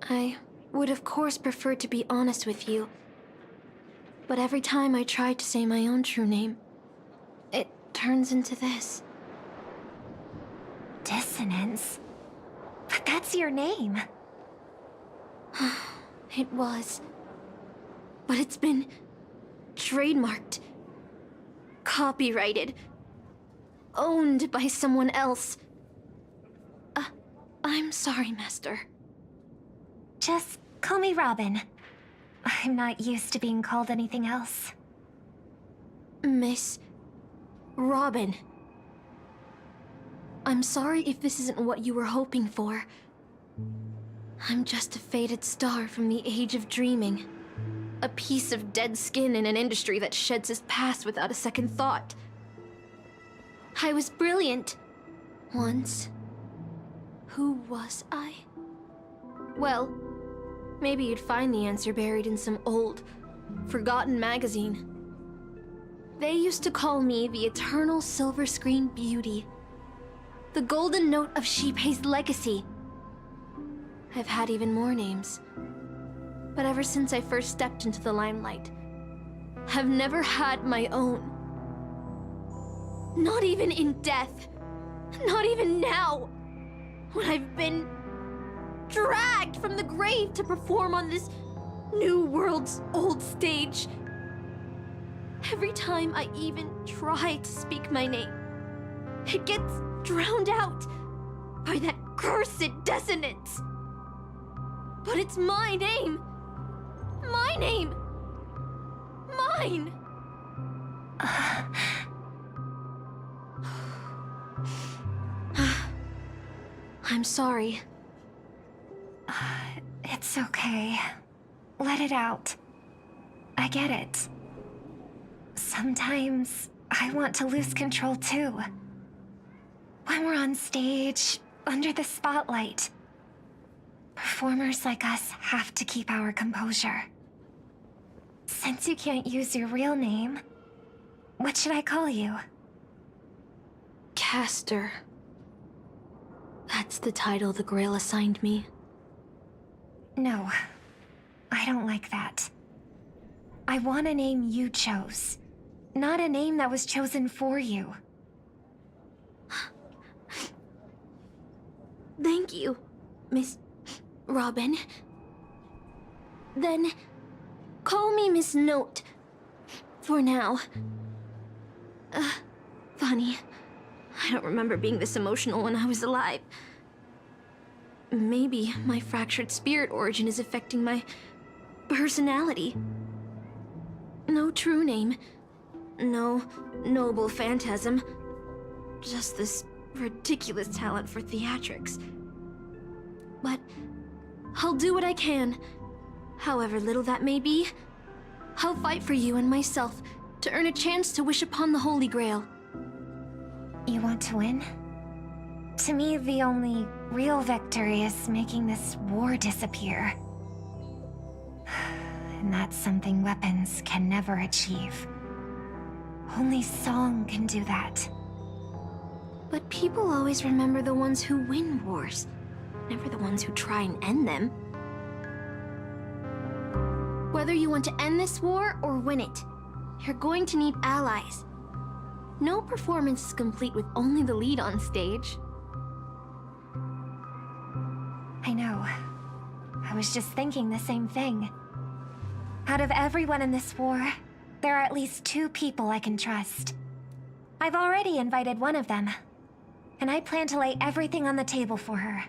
I would of course prefer to be honest with you, but every time I try to say my own true name, it turns into this.
Dissonance? But that's your name.
It was. But it's been trademarked, copyrighted, owned by someone else. I'm sorry, Master.
Just call me Robin. I'm not used to being called anything else.
Miss Robin. I'm sorry if this isn't what you were hoping for. I'm just a faded star from the age of dreaming. A piece of dead skin in an industry that sheds its past without a second thought. I was brilliant. Once. Who was I? Well, maybe you'd find the answer buried in some old, forgotten magazine. They used to call me the Eternal Silver Screen Beauty. The Golden Note of Shipei's legacy. I've had even more names. But ever since I first stepped into the limelight, I've never had my own. Not even in death. Not even now. When I've been dragged from the grave to perform on this new world's old stage. Every time I even try to speak my name, it gets drowned out by that cursed dissonance. But it's my name. My name. fine! I'm sorry.
It's okay. Let it out. I get it. Sometimes I want to lose control too. When we're on stage, under the spotlight, performers like us have to keep our composure. Since you can't use your real name, what should I call you?
Caster. That's the title the Grail assigned me.
No, I don't like that. I want a name you chose, not a name that was chosen for you.
Thank you, Miss Robin. Then, call me Miss Note. For now. Funny. I don't remember being this emotional when I was alive. Maybe my fractured spirit origin is affecting my personality. No true name. No noble phantasm. Just this ridiculous talent for theatrics. But I'll do what I can. However little that may be. I'll fight for you and myself to earn a chance to wish upon the Holy Grail.
You want to win? To me, the only real victory is making this war disappear. And that's something weapons can never achieve. Only song can do that.
But people always remember the ones who win wars, never the ones who try and end them. Whether you want to end this war or win it, you're going to need allies. No performance is complete with only the lead on stage.
I know. I was just thinking the same thing. Out of everyone in this war, there are at least 2 people I can trust. I've already invited one of them, and I plan to lay everything on the table for her.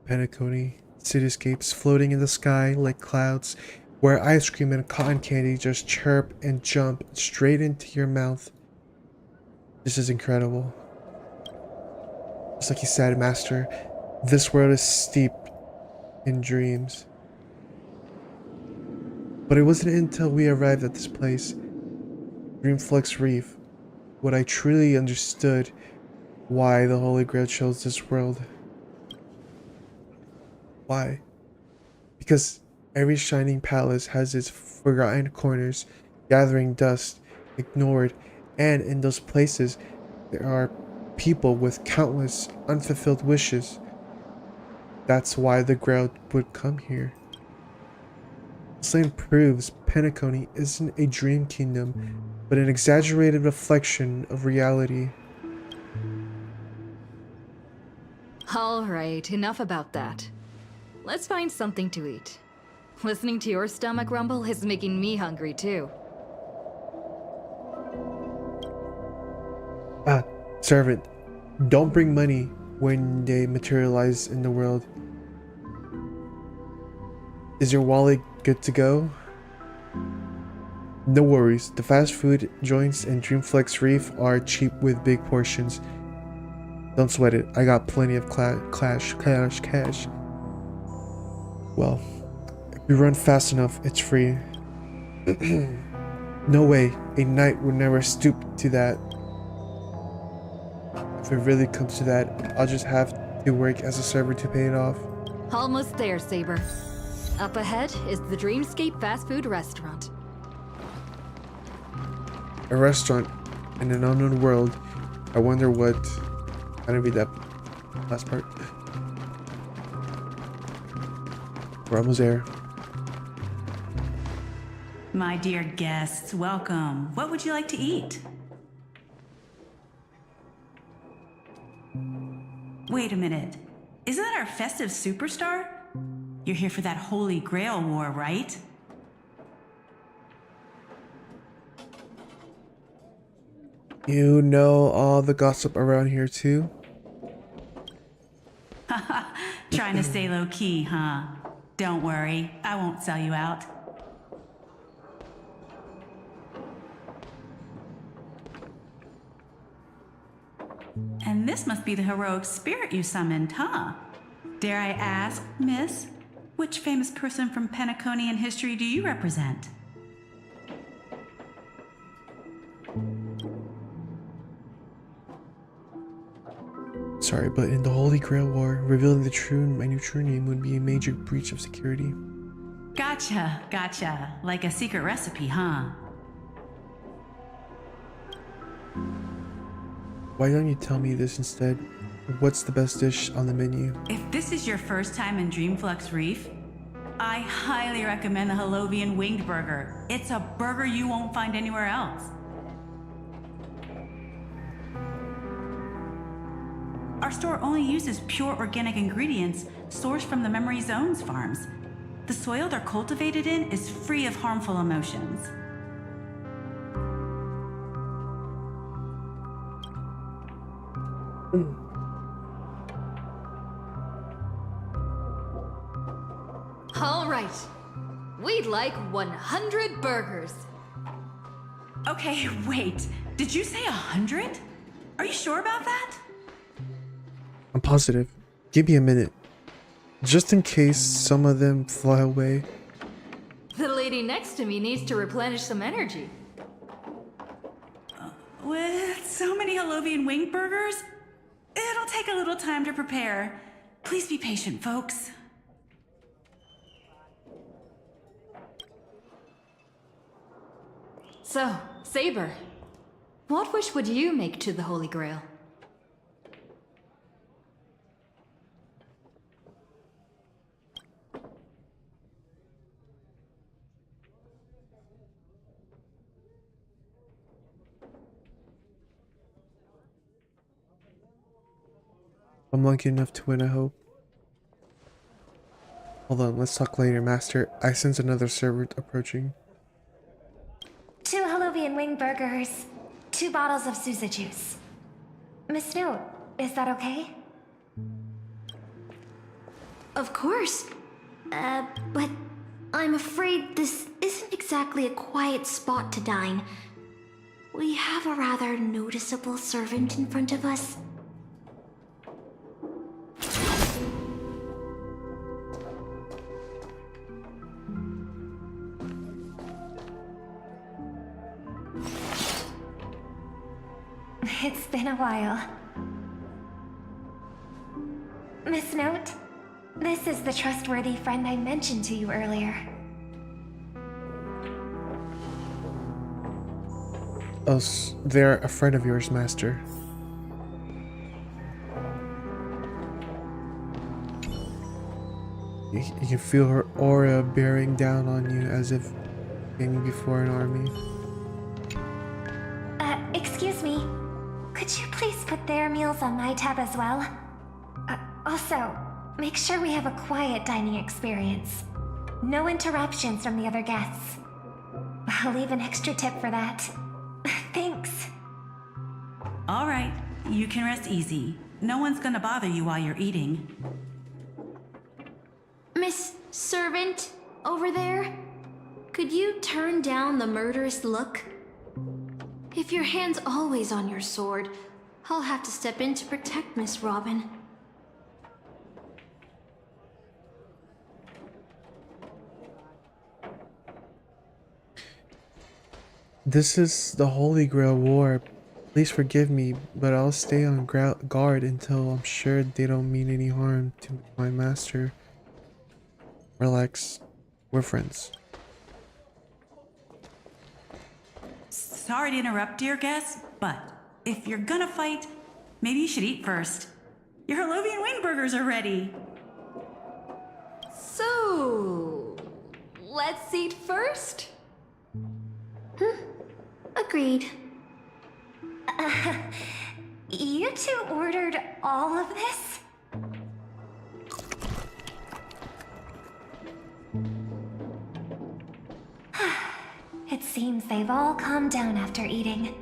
Penacony, cityscapes floating in the sky like clouds, where ice cream and cotton candy just chirp and jump straight into your mouth. This is incredible. Just like you said, Master, this world is steeped in dreams. But it wasn't until we arrived at this place, Dreamflux Reef, what I truly understood why the Holy Grail chose this world. Why? Because every shining palace has its forgotten corners, gathering dust, ignored, and in those places there are people with countless unfulfilled wishes. That's why the Grail would come here. This land proves Penacony isn't a dream kingdom, but an exaggerated reflection of reality.
Alright, enough about that. Let's find something to eat. Listening to your stomach rumble is making me hungry too.
Servant, don't bring money when they materialize in the world. Is your wallet good to go? No worries, the fast food joints in Dreamflux Reef are cheap with big portions. Don't sweat it, I got plenty of cash. Well, if we run fast enough, it's free. No way, a knight would never stoop to that. If it really comes to that, I'll just have to work as a server to pay it off.
Almost there, Saber. Up ahead is the Dreamscape fast food restaurant.
A restaurant in an unknown world. I wonder what... I didn't read that last part. We're almost there.
My dear guests, welcome. What would you like to eat? Wait a minute. Isn't that our festive superstar? You're here for that Holy Grail War, right?
You know all the gossip around here too?
Trying to stay low key, huh? Don't worry, I won't sell you out. And this must be the heroic spirit you summoned, huh? Dare I ask, miss, which famous person from Penaconian history do you represent?
Sorry, but in the Holy Grail War, revealing my new true name would be a major breach of security.
Gotcha. Like a secret recipe, huh?
Why don't you tell me this instead? What's the best dish on the menu?
If this is your first time in Dreamflux Reef, I highly recommend the Holovian Winged Burger. It's a burger you won't find anywhere else. Our store only uses pure organic ingredients sourced from the Memory Zone's farms. The soil they're cultivated in is free of harmful emotions.
All right. We'd like 100 burgers.
Okay, wait. Did you say 100? Are you sure about that?
I'm positive. Give me a minute. Just in case some of them fly away.
The lady next to me needs to replenish some energy.
With so many Holovian Winged Burgers, it'll take a little time to prepare. Please be patient, folks.
So, Saber, what wish would you make to the Holy Grail?
I'm lucky enough to win, I hope. Hold on, let's talk later, Master. I sense another servant approaching.
2 Holovian wing burgers, 2 bottles of Suza juice. Miss Note, is that okay?
Of course. But I'm afraid this isn't exactly a quiet spot to dine. We have a rather noticeable servant in front of us.
It's been a while. Miss Note, this is the trustworthy friend I mentioned to you earlier.
Oh, they're a friend of yours, Master. You can feel her aura bearing down on you as if standing before an army.
Excuse me. Could you please put their meals on my tab as well? Also, make sure we have a quiet dining experience. No interruptions from the other guests. I'll leave an extra tip for that. Thanks.
All right, you can rest easy. No one's gonna bother you while you're eating.
Miss Servant, over there? Could you turn down the murderous look? If your hand's always on your sword, I'll have to step in to protect Miss Robin.
This is the Holy Grail War. Please forgive me, but I'll stay on guard until I'm sure they don't mean any harm to my master. Relax. We're friends.
Sorry to interrupt, dear guest, but if you're gonna fight, maybe you should eat first. Your Holovian wing burgers are ready.
So, let's eat first?
Agreed.
You two ordered all of this? It seems they've all calmed down after eating.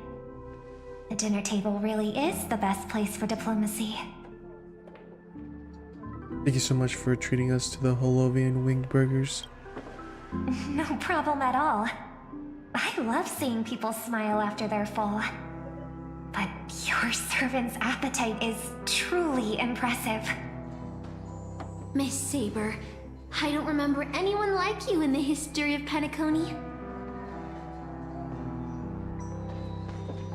The dinner table really is the best place for diplomacy.
Thank you so much for treating us to the Holovian winged burgers.
No problem at all. I love seeing people smile after they're full. But your servant's appetite is truly impressive.
Miss Saber, I don't remember anyone like you in the history of Penacony.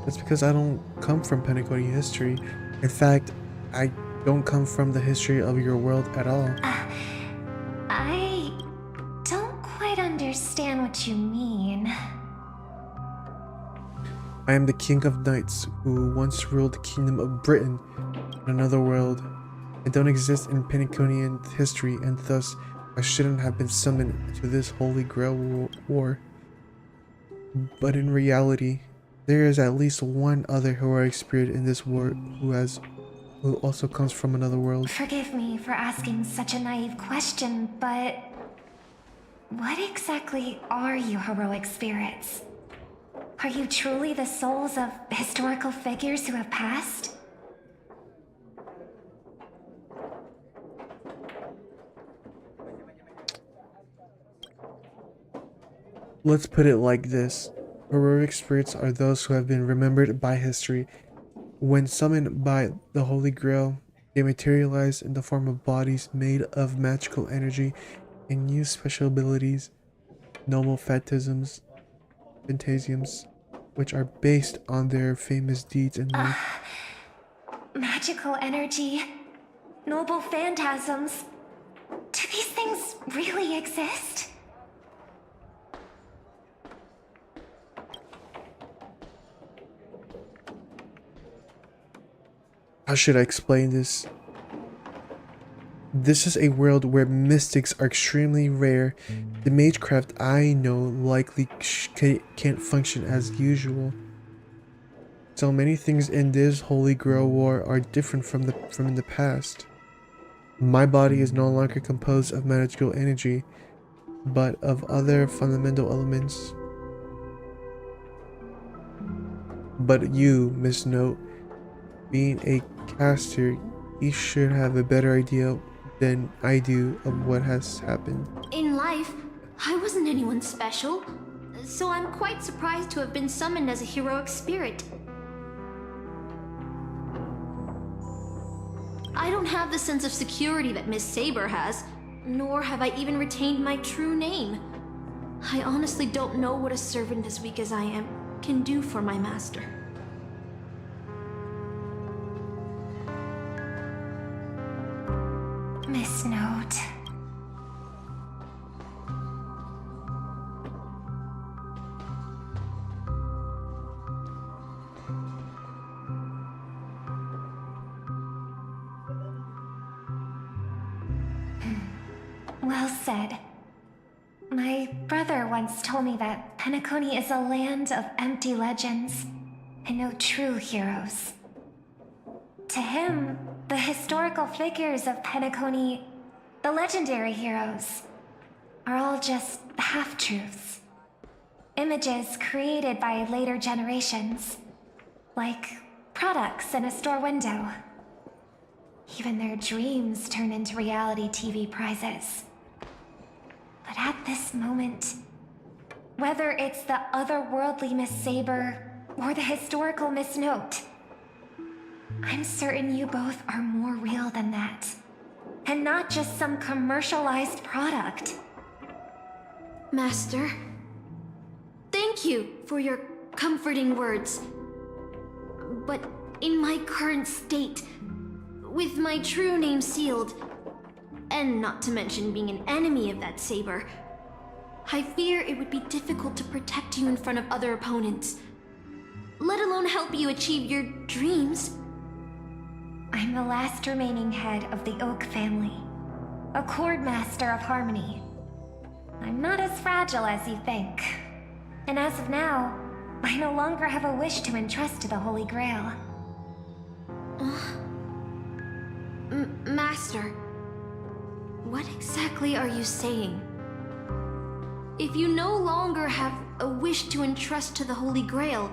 That's because I don't come from Penacony history. In fact, I don't come from the history of your world at all.
I don't quite understand what you mean.
I am the King of Knights who once ruled the Kingdom of Britain in another world. I don't exist in Penaconian history, and thus I shouldn't have been summoned to this Holy Grail war. But in reality, there is at least one other heroic spirit in this war who also comes from another world.
Forgive me for asking such a naive question, but what exactly are you heroic spirits? Are you truly the souls of historical figures who have passed?
Let's put it like this. Heroic spirits are those who have been remembered by history. When summoned by the Holy Grail, they materialize in the form of bodies made of magical energy and use special abilities, noble phantasms, which are based on their famous deeds in life.
Magical energy, noble phantasms. Do these things really exist?
How should I explain this? This is a world where mystics are extremely rare. The magecraft I know likely can't function as usual. So many things in this Holy Grail war are different from in the past. My body is no longer composed of magical energy, but of other fundamental elements. But you, Miss Note, being a caster, you should have a better idea than I do of what has happened.
In life, I wasn't anyone special, so I'm quite surprised to have been summoned as a heroic spirit. I don't have the sense of security that Miss Saber has, nor have I even retained my true name. I honestly don't know what a servant as weak as I am can do for my master.
Miss Note. Well said. My brother once told me that Penacony is a land of empty legends and no true heroes. To him, the historical figures of Penacony, the legendary heroes, are all just half-truths. Images created by later generations, like products in a store window. Even their dreams turn into reality TV prizes. But at this moment, whether it's the otherworldly Miss Saber or the historical Miss Note, I'm certain you both are more real than that. And not just some commercialized product.
Master, thank you for your comforting words. But in my current state, with my true name sealed, and not to mention being an enemy of that saber, I fear it would be difficult to protect you in front of other opponents, let alone help you achieve your dreams.
I'm the last remaining head of the Oak family, a Chord Master of Harmony. I'm not as fragile as you think. And as of now, I no longer have a wish to entrust to the Holy Grail.
Master, what exactly are you saying? If you no longer have a wish to entrust to the Holy Grail,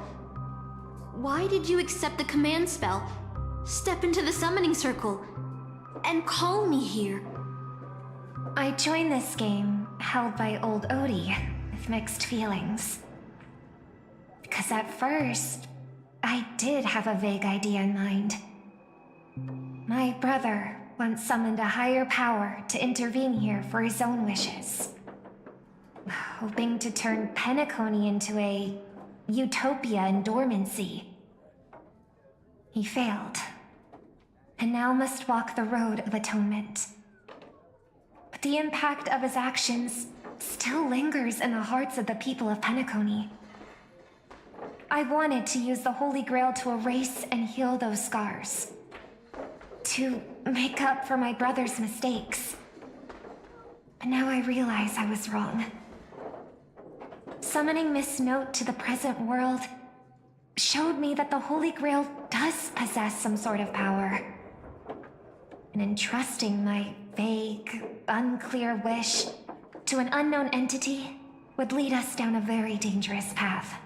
Why did you accept the command spell, step into the summoning circle, and call me here?
I joined this game, held by old Odie, with mixed feelings. Because at first, I did have a vague idea in mind. My brother once summoned a higher power to intervene here for his own wishes, hoping to turn Penacony into a utopia in dormancy. He failed, and now must walk the road of atonement. But the impact of his actions still lingers in the hearts of the people of Penacony. I wanted to use the Holy Grail to erase and heal those scars, to make up for my brother's mistakes. But now I realize I was wrong. Summoning Miss Note to the present world showed me that the Holy Grail does possess some sort of power. And entrusting my vague, unclear wish to an unknown entity would lead us down a very dangerous path.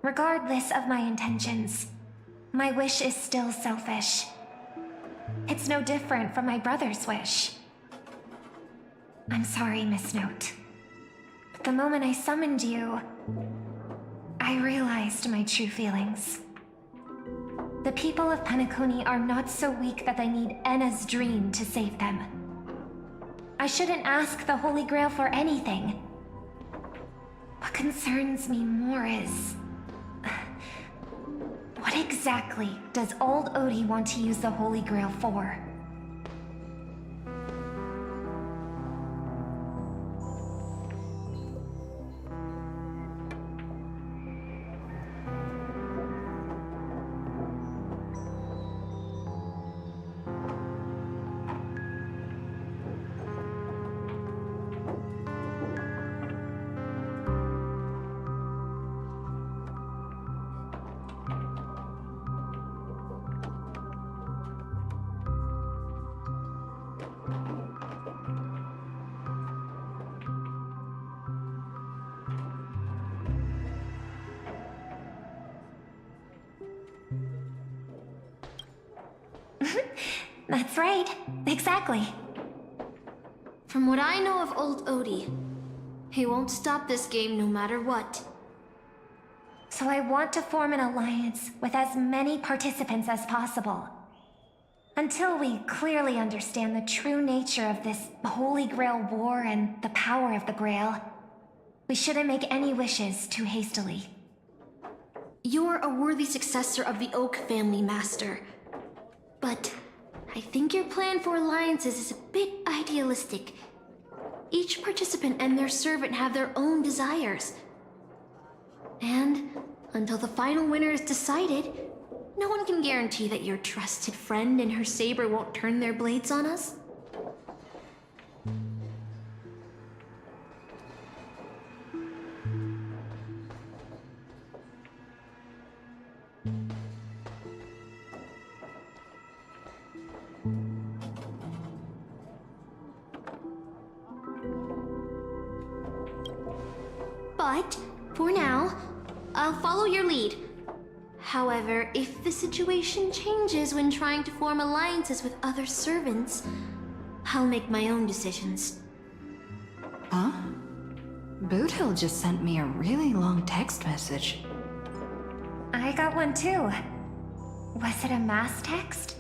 Regardless of my intentions, my wish is still selfish. It's no different from my brother's wish. I'm sorry, Miss Note. But the moment I summoned you, I realized my true feelings. The people of Penacony are not so weak that they need Enna's dream to save them. I shouldn't ask the Holy Grail for anything. What concerns me more is... what exactly does old Odie want to use the Holy Grail for? That's right. Exactly.
From what I know of old Odie, he won't stop this game no matter what.
So I want to form an alliance with as many participants as possible. Until we clearly understand the true nature of this Holy Grail war and the power of the Grail, we shouldn't make any wishes too hastily.
You're a worthy successor of the Oak family, Master. But I think your plan for alliances is a bit idealistic. Each participant and their servant have their own desires. And until the final winner is decided, no one can guarantee that your trusted friend and her saber won't turn their blades on us. But, for now, I'll follow your lead. However, if the situation changes when trying to form alliances with other servants, I'll make my own decisions.
Huh? Boothill just sent me a really long text message.
I got one too. Was it a mass text?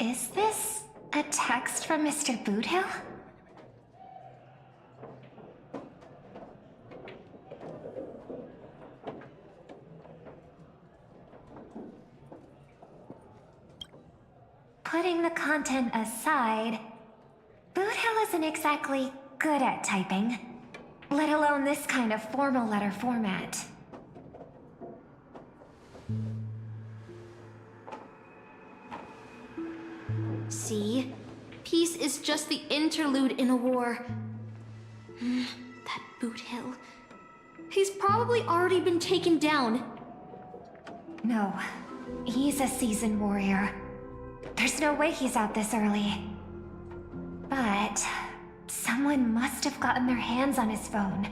Is this a text from Mr. Boothill? Putting the content aside, Boothill isn't exactly good at typing, let alone this kind of formal letter format.
See? Peace is just the interlude in a war. That Boothill. He's probably already been taken down.
No, he's a seasoned warrior. There's no way he's out this early. But someone must have gotten their hands on his phone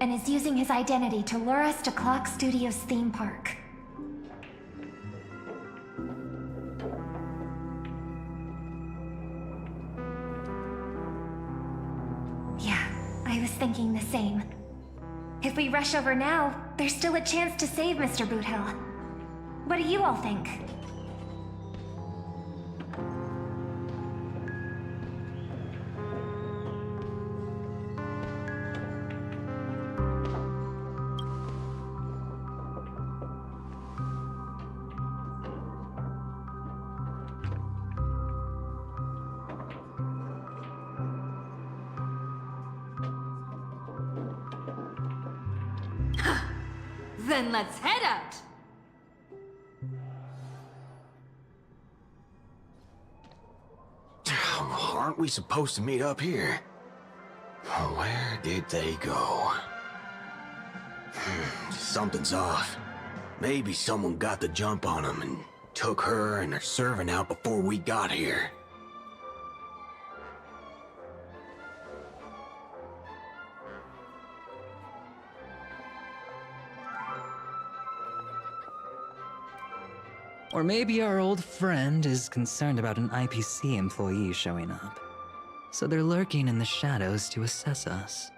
and is using his identity to lure us to Clock Studios theme park. Yeah, I was thinking the same. If we rush over now, there's still a chance to save Mr. Boothill. What do you all think?
Then let's head out!
Aren't we supposed to meet up here? Where did they go? Something's off. Maybe someone got the jump on them and took her and her servant out before we got here.
Or maybe our old friend is concerned about an IPC employee showing up. So they're lurking in the shadows to assess us.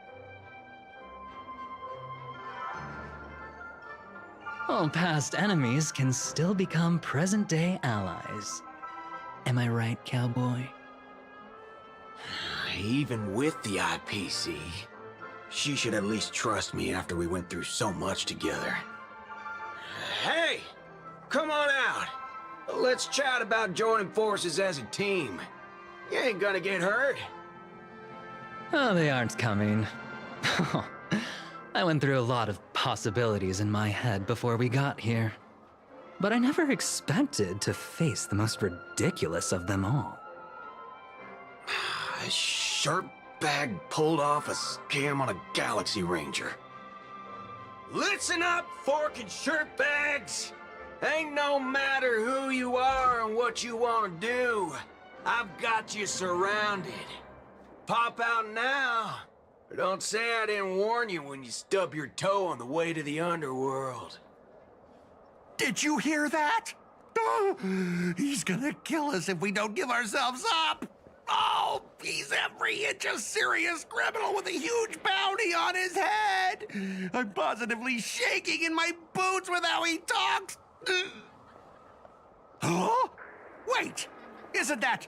All past enemies can still become present-day allies. Am I right, cowboy?
Even with the IPC, she should at least trust me after we went through so much together. Hey! Come on out! Let's chat about joining forces as a team. You ain't gonna get hurt.
Oh, they aren't coming. I went through a lot of possibilities in my head before we got here. But I never expected to face the most ridiculous of them all.
A sharp bag pulled off a scam on a Galaxy Ranger. Listen up, fork and shirt bags! Ain't no matter who you are and what you want to do. I've got you surrounded. Pop out now. Or don't say I didn't warn you when you stub your toe on the way to the underworld.
Did you hear that? Oh, he's gonna kill us if we don't give ourselves up. Oh, he's every inch a serious criminal with a huge bounty on his head. I'm positively shaking in my boots with how he talks. Huh? Wait, isn't that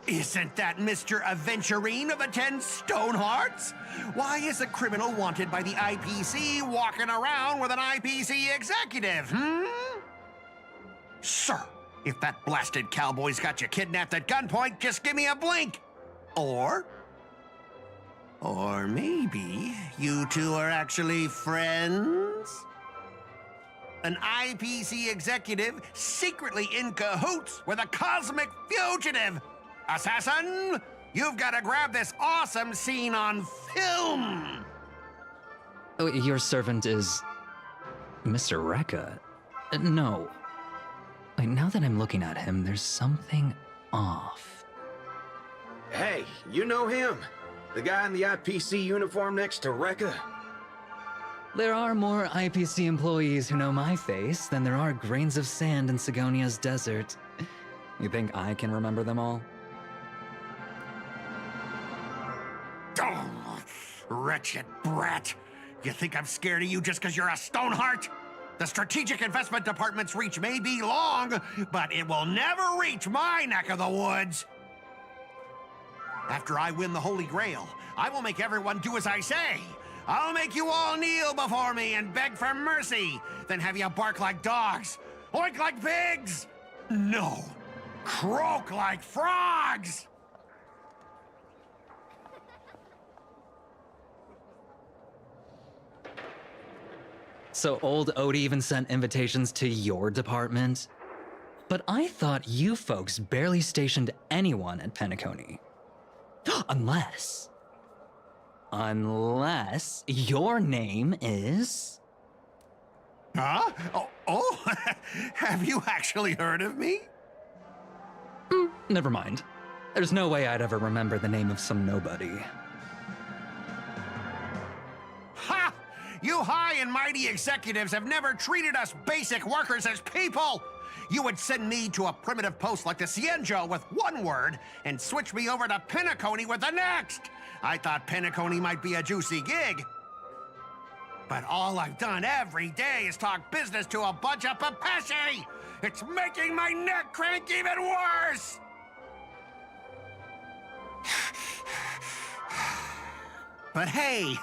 Mr. Aventurine of the 10 Stonehearts? Why is a criminal wanted by the IPC walking around with an IPC executive, Sir, if that blasted cowboy's got you kidnapped at gunpoint, just give me a blink. Or maybe you two are actually friends? An IPC executive secretly in cahoots with a cosmic fugitive. Assassin, you've got to grab this awesome scene on film.
Oh, your servant is... Mr. Rekka? No. Wait, now that I'm looking at him, there's something off.
Hey, you know him? The guy in the IPC uniform next to Rekka?
There are more IPC employees who know my face than there are grains of sand in Sigonia's desert. You think I can remember them all?
Oh, wretched brat. You think I'm scared of you just because you're a Stoneheart? The Strategic Investment Department's reach may be long, but it will never reach my neck of the woods. After I win the Holy Grail, I will make everyone do as I say. I'll make you all kneel before me and beg for mercy, then have you bark like dogs, oink like pigs. No, croak like frogs.
So old Odie even sent invitations to your department? But I thought you folks barely stationed anyone at Penacony. Unless your name is...
Huh? Oh, have you actually heard of me?
Never mind. There's no way I'd ever remember the name of some nobody.
Ha! You high and mighty executives have never treated us basic workers as people! You would send me to a primitive post like the Cienjo with one word and switch me over to Penacony with the next! I thought Penacony might be a juicy gig. But all I've done every day is talk business to a bunch of papashi! It's making my neck crank even worse! But hey,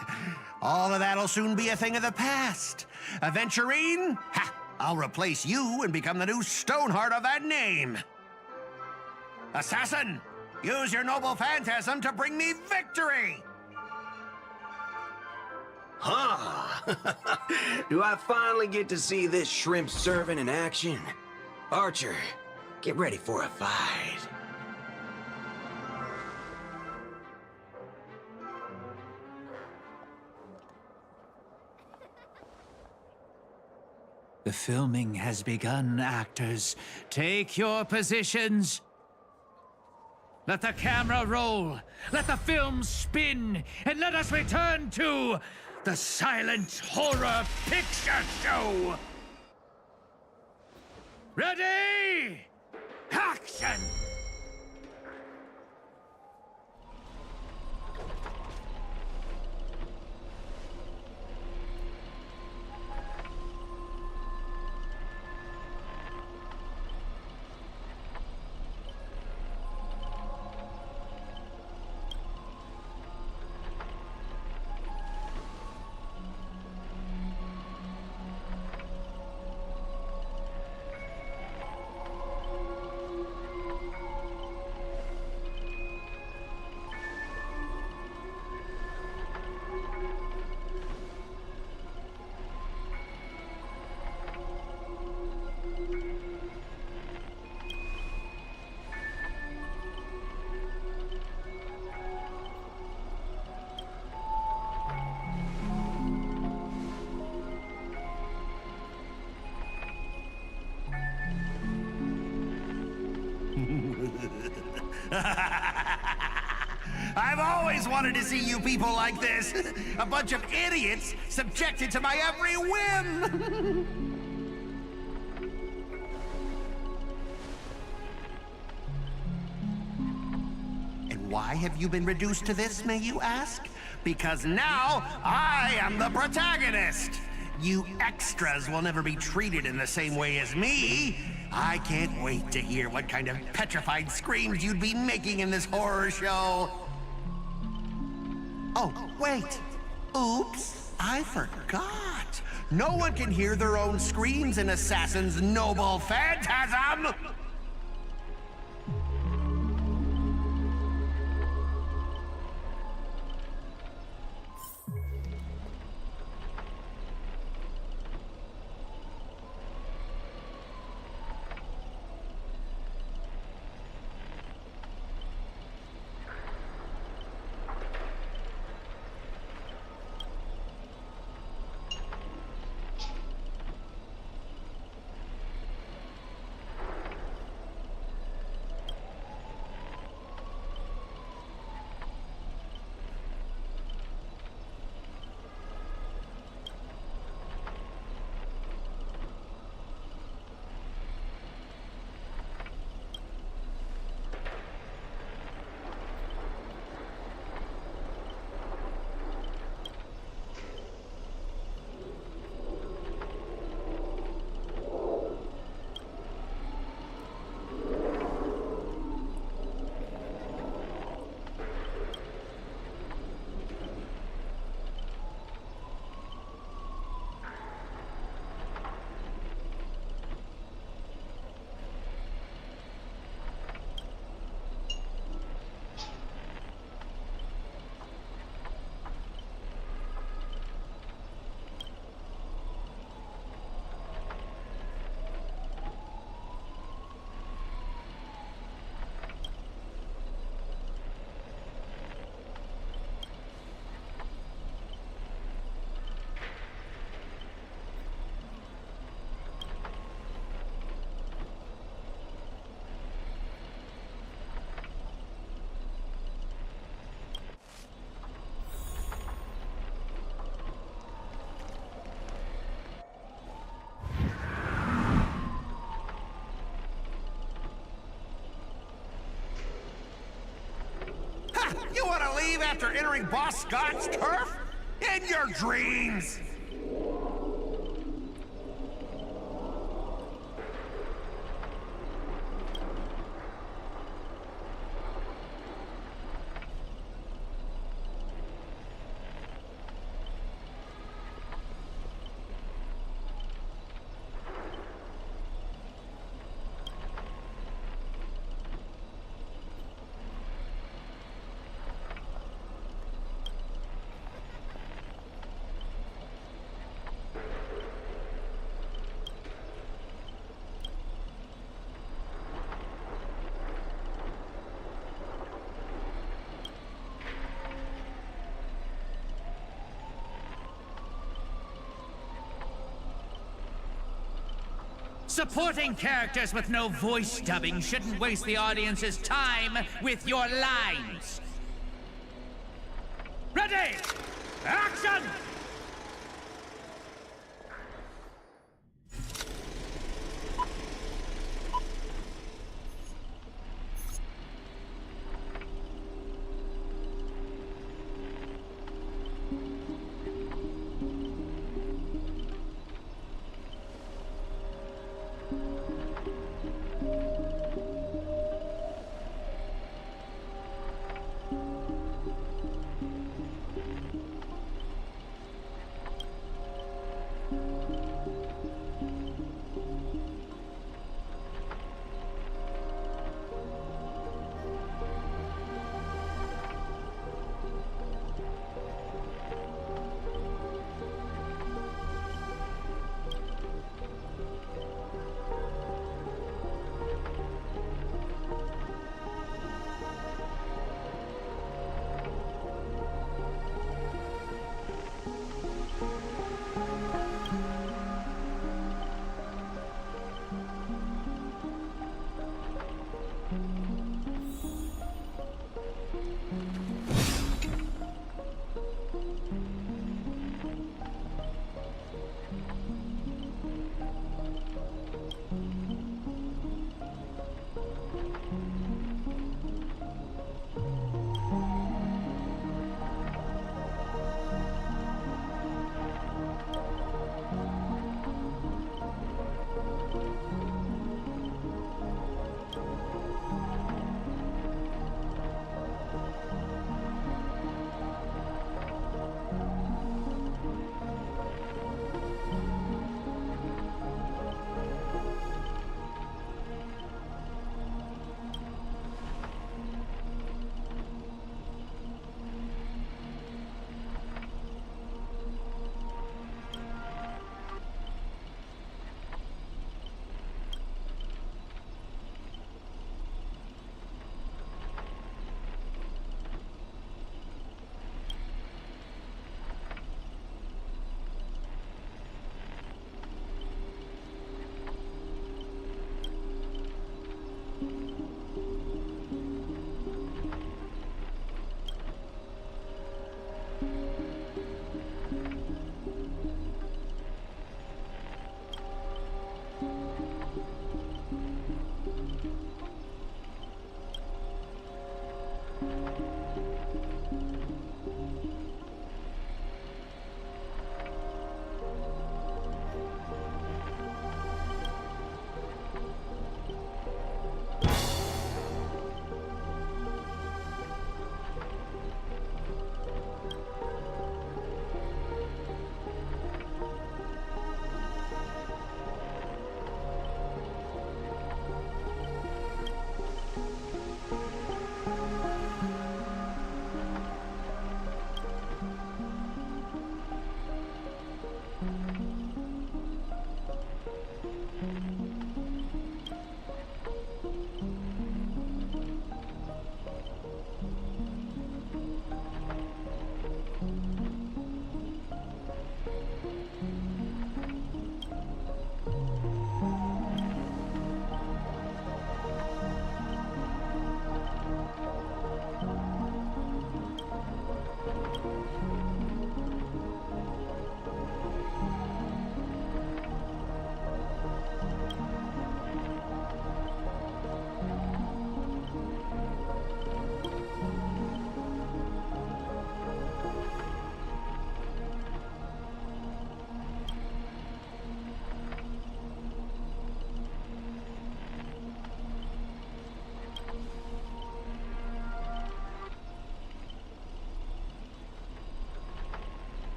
all of that'll soon be a thing of the past. Aventurine? Ha! I'll replace you and become the new Stoneheart of that name. Assassin, use your noble phantasm to bring me victory!
Huh? Do I finally get to see this shrimp servant in action? Archer, get ready for a fight.
The filming has begun, actors. Take your positions. Let the camera roll. Let the film spin. And let us return to the silent horror picture show. Ready? Action!
I've always wanted to see you people like this. A bunch of idiots subjected to my every whim. And why have you been reduced to this, may you ask? Because now I am the protagonist. You extras will never be treated in the same way as me. I can't wait to hear what kind of petrified screams you'd be making in this horror show. Oh, wait. Oops, I forgot. No one can hear their own screams in Assassin's noble phantasm! leave after entering Boss Scott's turf? In your dreams!
Supporting characters with no voice dubbing shouldn't waste the audience's time with your lines. Ready! Action!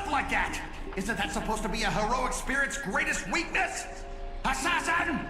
stuff like that? Isn't that supposed to be a heroic spirit's greatest weakness? Assassin!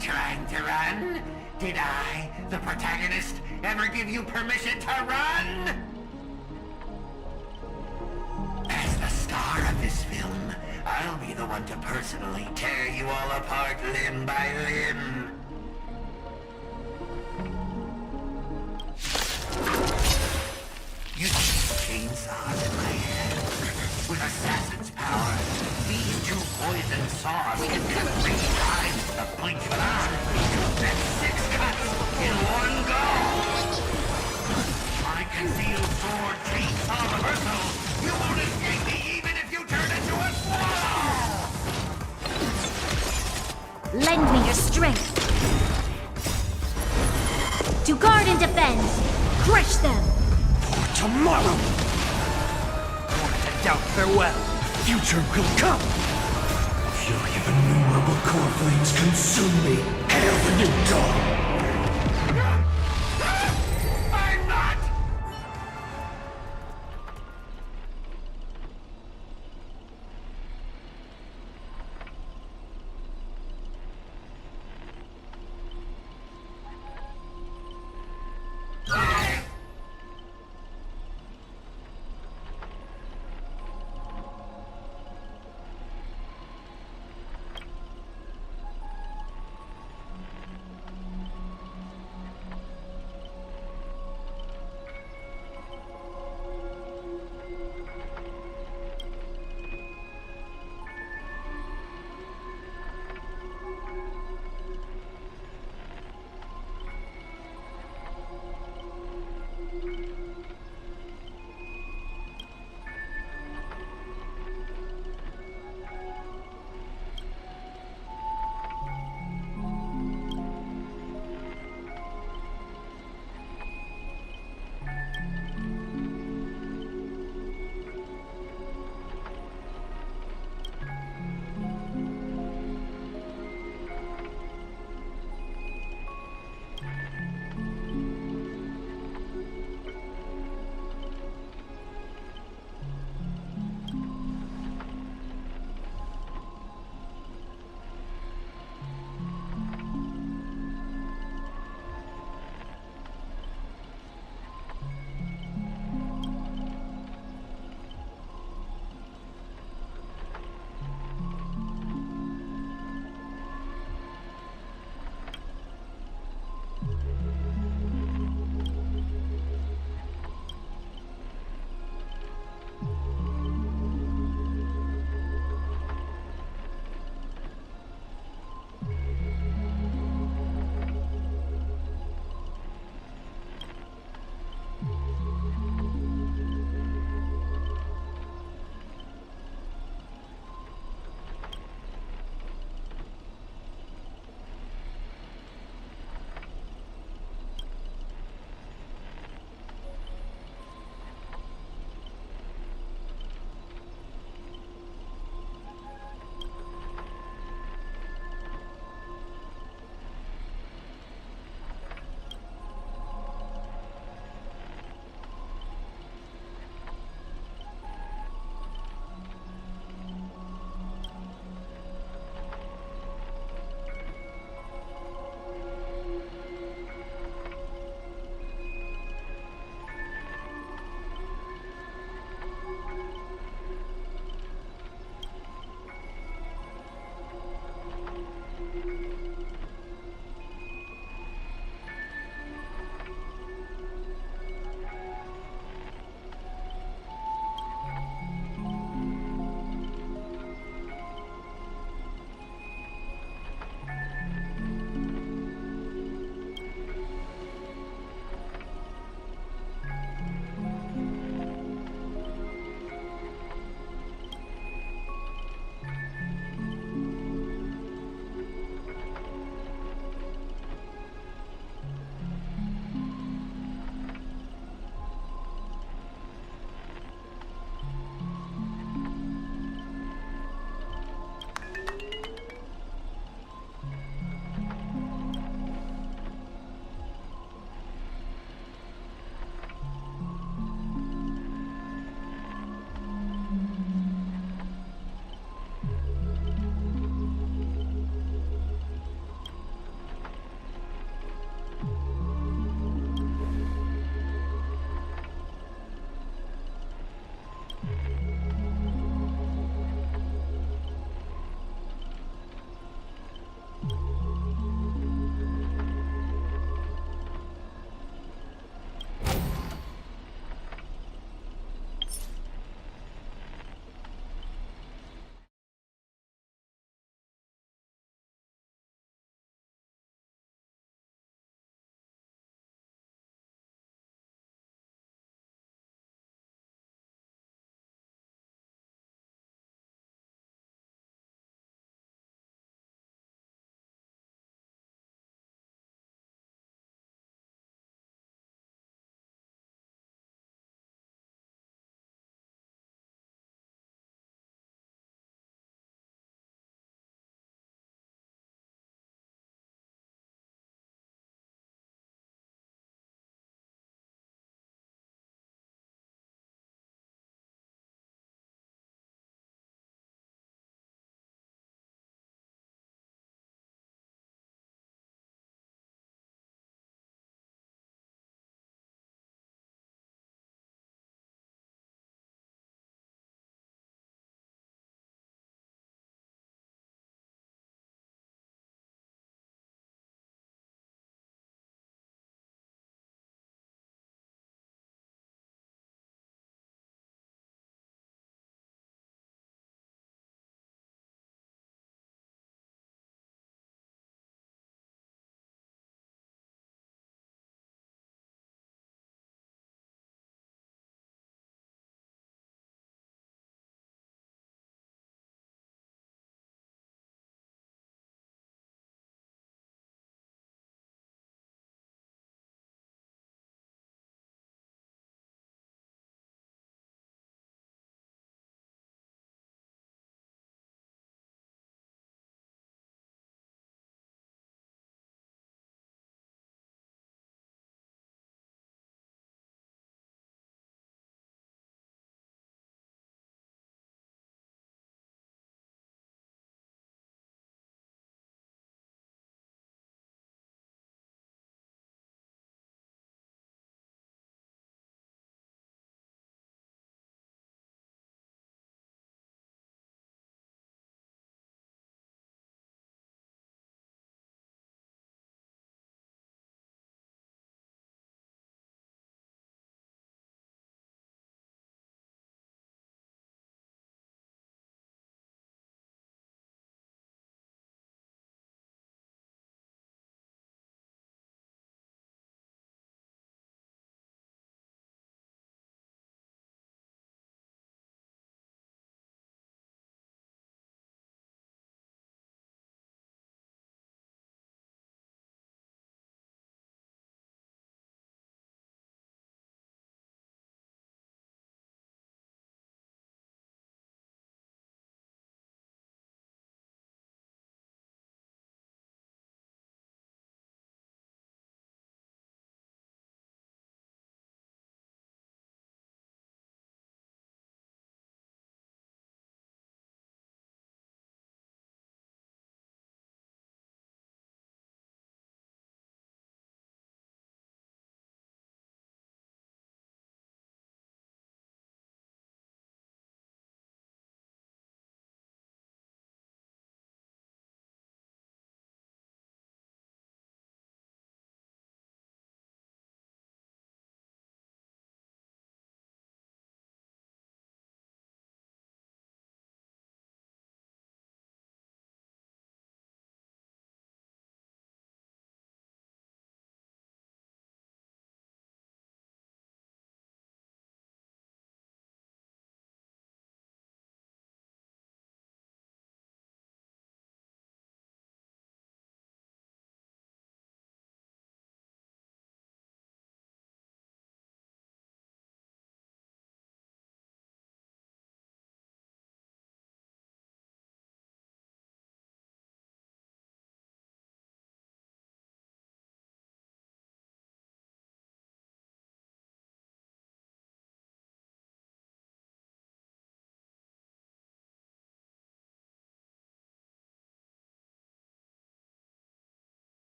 Trying to run? Did I, the protagonist, ever give you permission to run? As the star of this film, I'll be the one to personally tear you all apart limb by limb. You see chainsaws in my hand? With assassin's power, these two poison saws can cut 3 times the blink of an eye. That's 6 cuts in one go. My concealed sword chainsaw reversal. You won't escape me even if you turn into a swallow.
Lend me your strength. To guard and defend. Crush them.
For tomorrow.
Doubt farewell.
Future will come. Fury of innumerable core flames consume me. Hail the new dawn.
I'm not!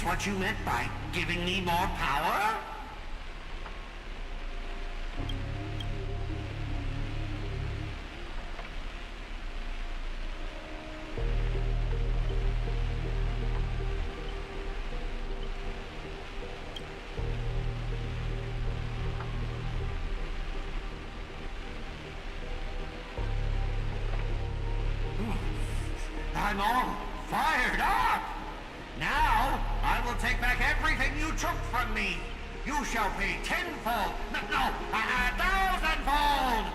what you meant by giving me more power? I'm all fired up! Now, I will take back everything you took from me! You shall pay tenfold! No, 1,000-fold!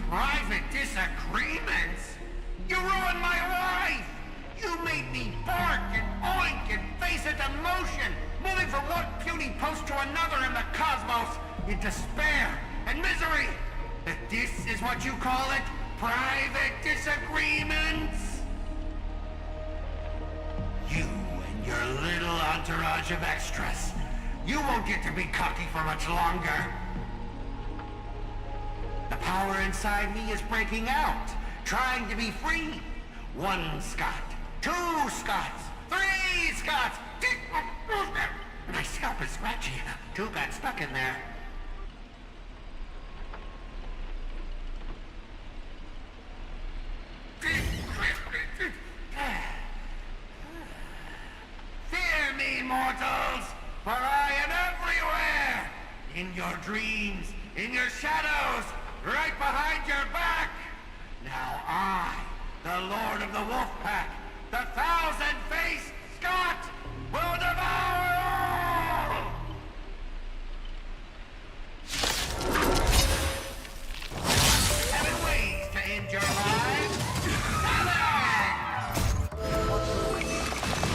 Private disagreements? You ruined my life! You made me bark and oink and face into motion, moving from one puny post to another in the cosmos, in despair and misery! And this is what you call it? Private disagreements? You and your little entourage of extras. You won't get to be cocky for much longer. The power inside me is breaking out, trying to be free. 1 Scot, 2 Scots, 3 Scots. My scalp is scratchy. 2 got stuck in there. Fear me, mortals, for I am everywhere. In your dreams, in your shadows, right behind your back. Now I, the Lord of the Wolf Pack, the 1,000-faced Scot, will devour all! 7 ways to end your lives. 7!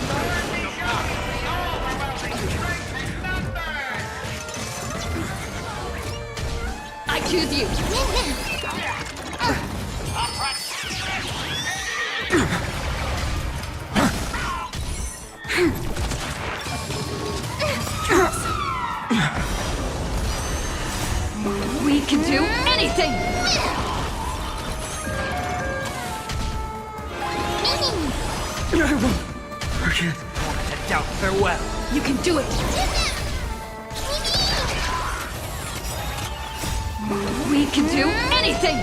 Learn me show you the overwhelming strength in numbers!
I choose you. We can do anything!
I won't forget. To doubt farewell.
You can do it! We can do anything!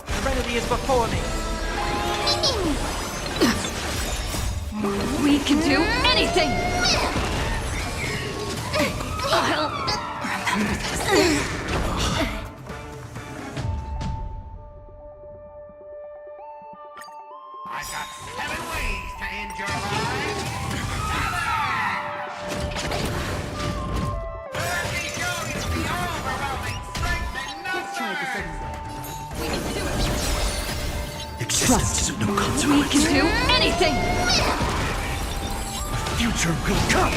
Serenity is before me.
We can do anything! I'll remember this.
I've got 7 ways to end your lives. 7! Let me show you the overwhelming strength in numbers!
Existence is of no consequence.
We can do anything!
The future will come!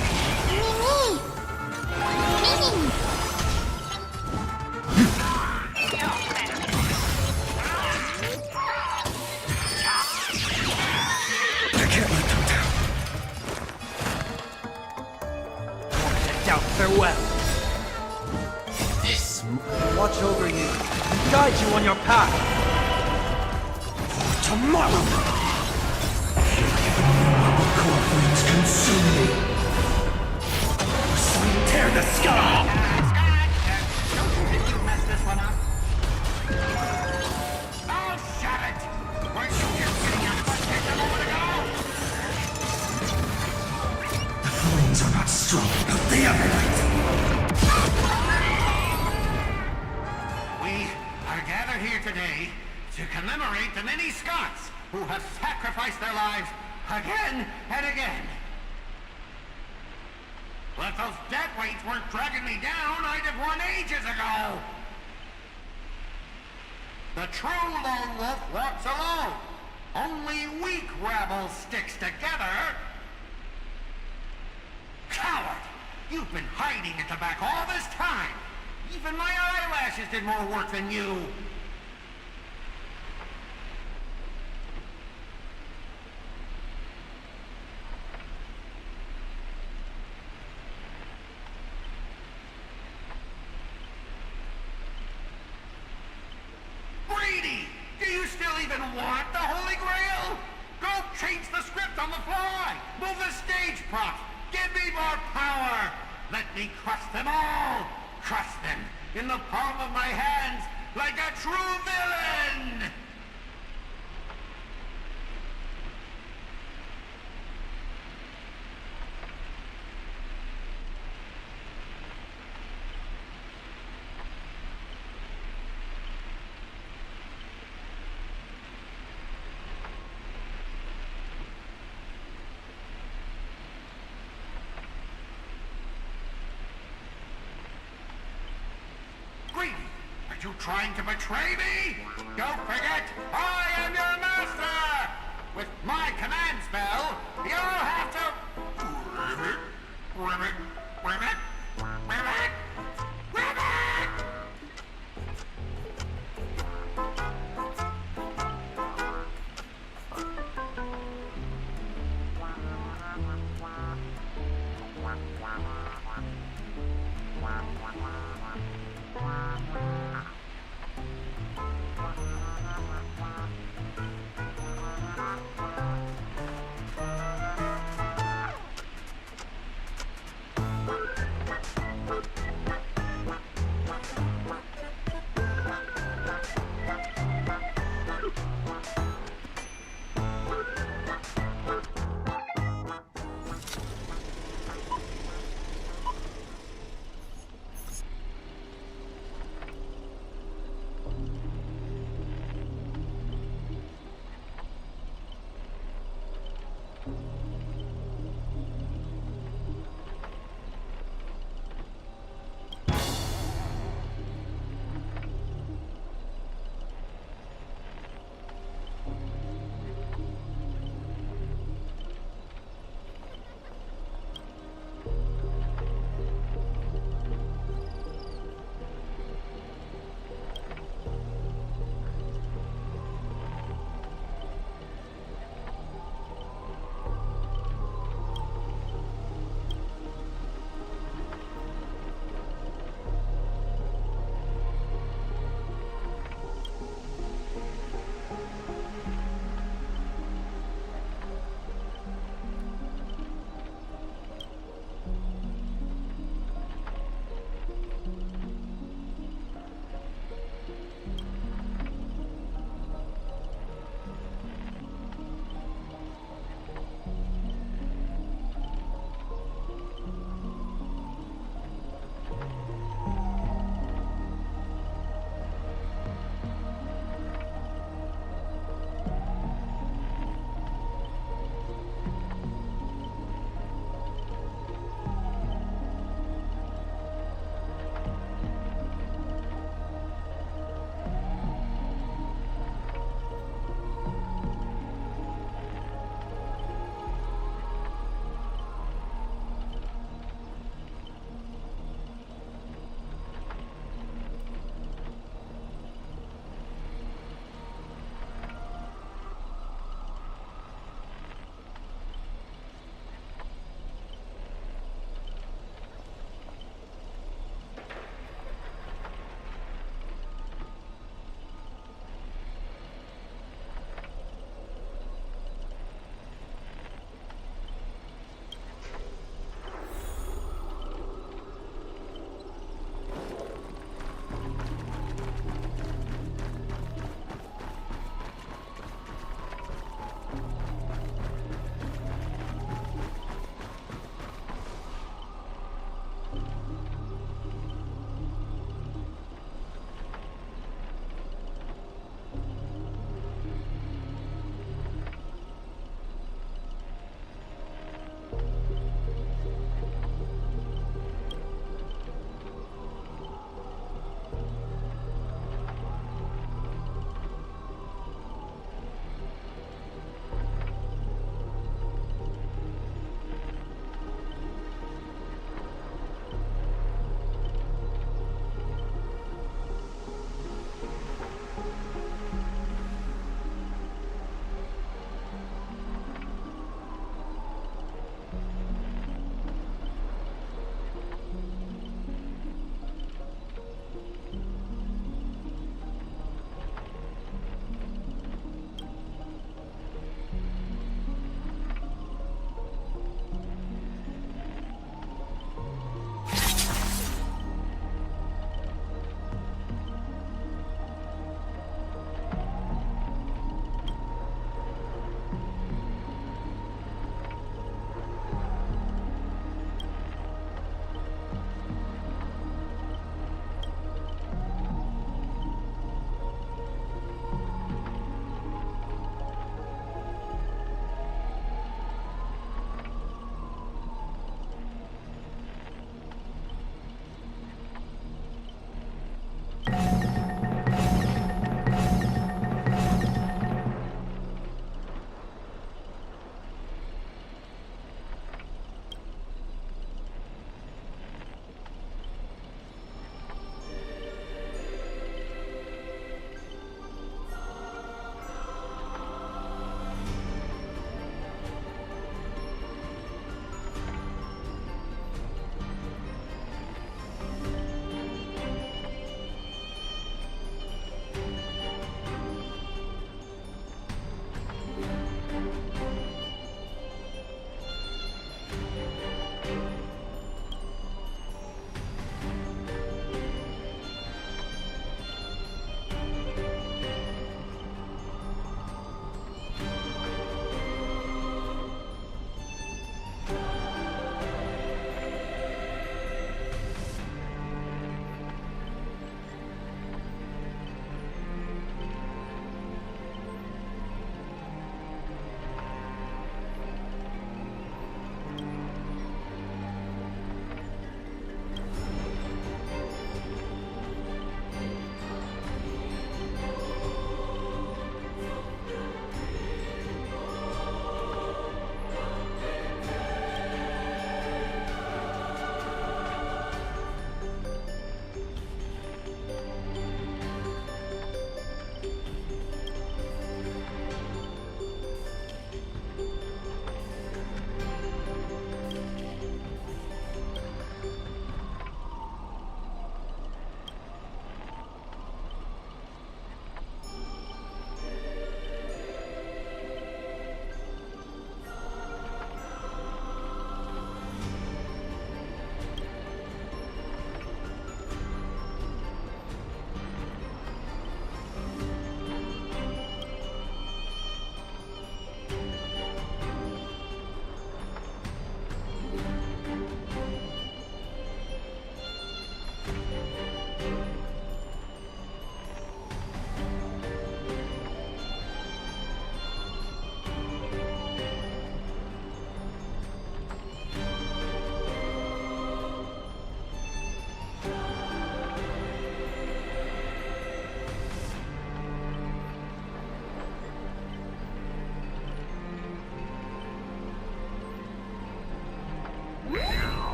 I can't let them down.
To doubt farewell.
This
Watch over you and guide you on your path.
tomorrow! Core flames consume me! Tear the sky!
Did you mess this one up? Oh, shut it! Weren't you just getting your butt kicked a moment ago?
The flames are not strong enough, they emanate!
We are gathered here today to commemorate the many Scots who have sacrificed their lives again and again. Well, if those death weights weren't dragging me down, I'd have won ages ago. The true lone wolf walks alone. Only weak rabble sticks together. You've been hiding at the back all this time. Even my eyelashes did more work than you. Brady! Do you still even want the Holy Grail? Go change the script on the fly! Move the stage props! Give me more power! Let me crush them all! Crush them in the palm of my hands like a true villain! Are you trying to betray me? Don't forget, I am your master! With my command spell, you'll have to... Ribbit, ribbit, ribbit, ribbit, ribbit!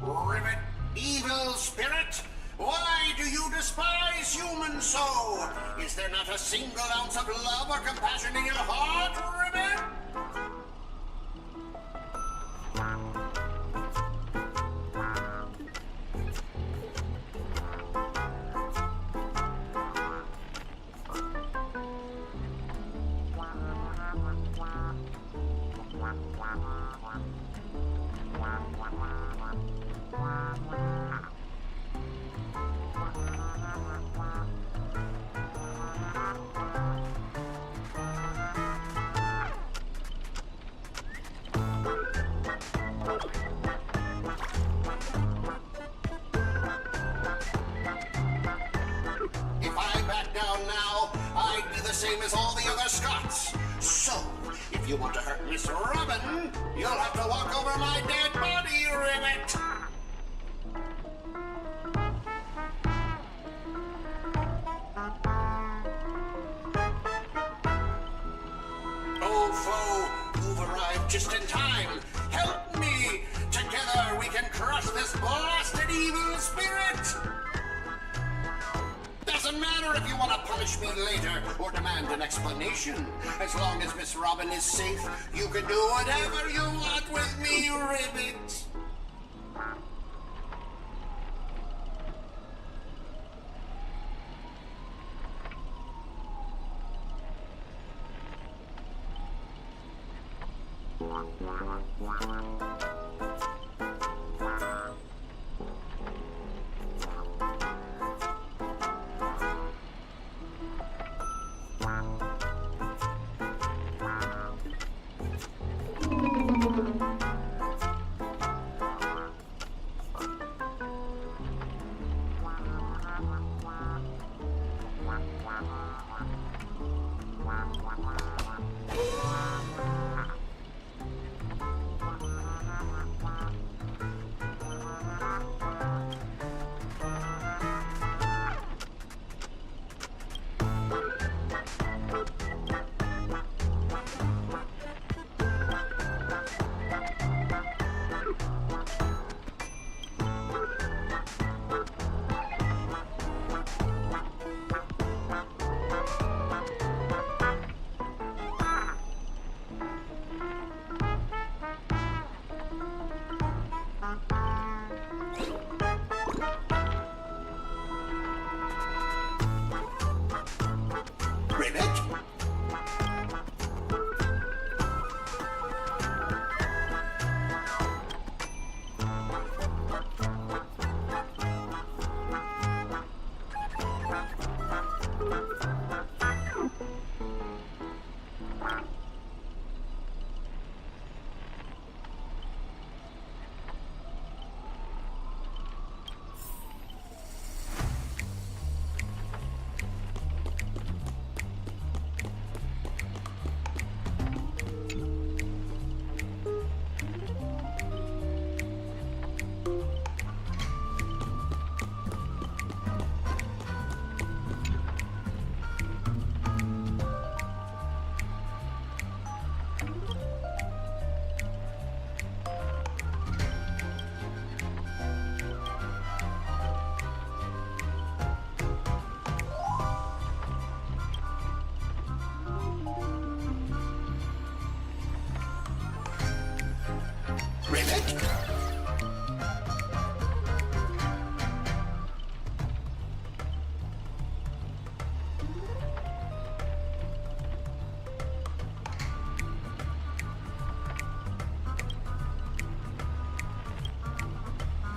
Ribbit, evil spirit, why do you despise humans so? Is there not a single ounce of love or compassion in your heart, Ribbit? If I back down now, I'd be the same as all the other Scots. So, if you want to hurt Miss Robin, you'll have to walk over my dead body, Ribbit. Old foe, you've arrived just in time. Help me! Together we can crush this blasted evil spirit! Doesn't matter if you want to punish me later or demand an explanation. As long as Miss Robin is safe, you can do whatever you want with me, Ribbit.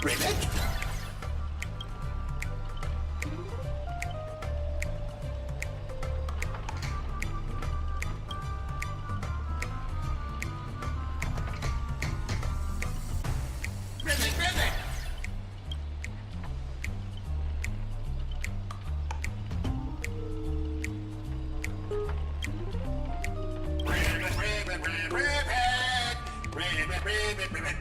Ribbit? Ribbit, ribbit! Ribbit, ribbit, ribbit, ribbit! Ribbit, ribbit, ribbit!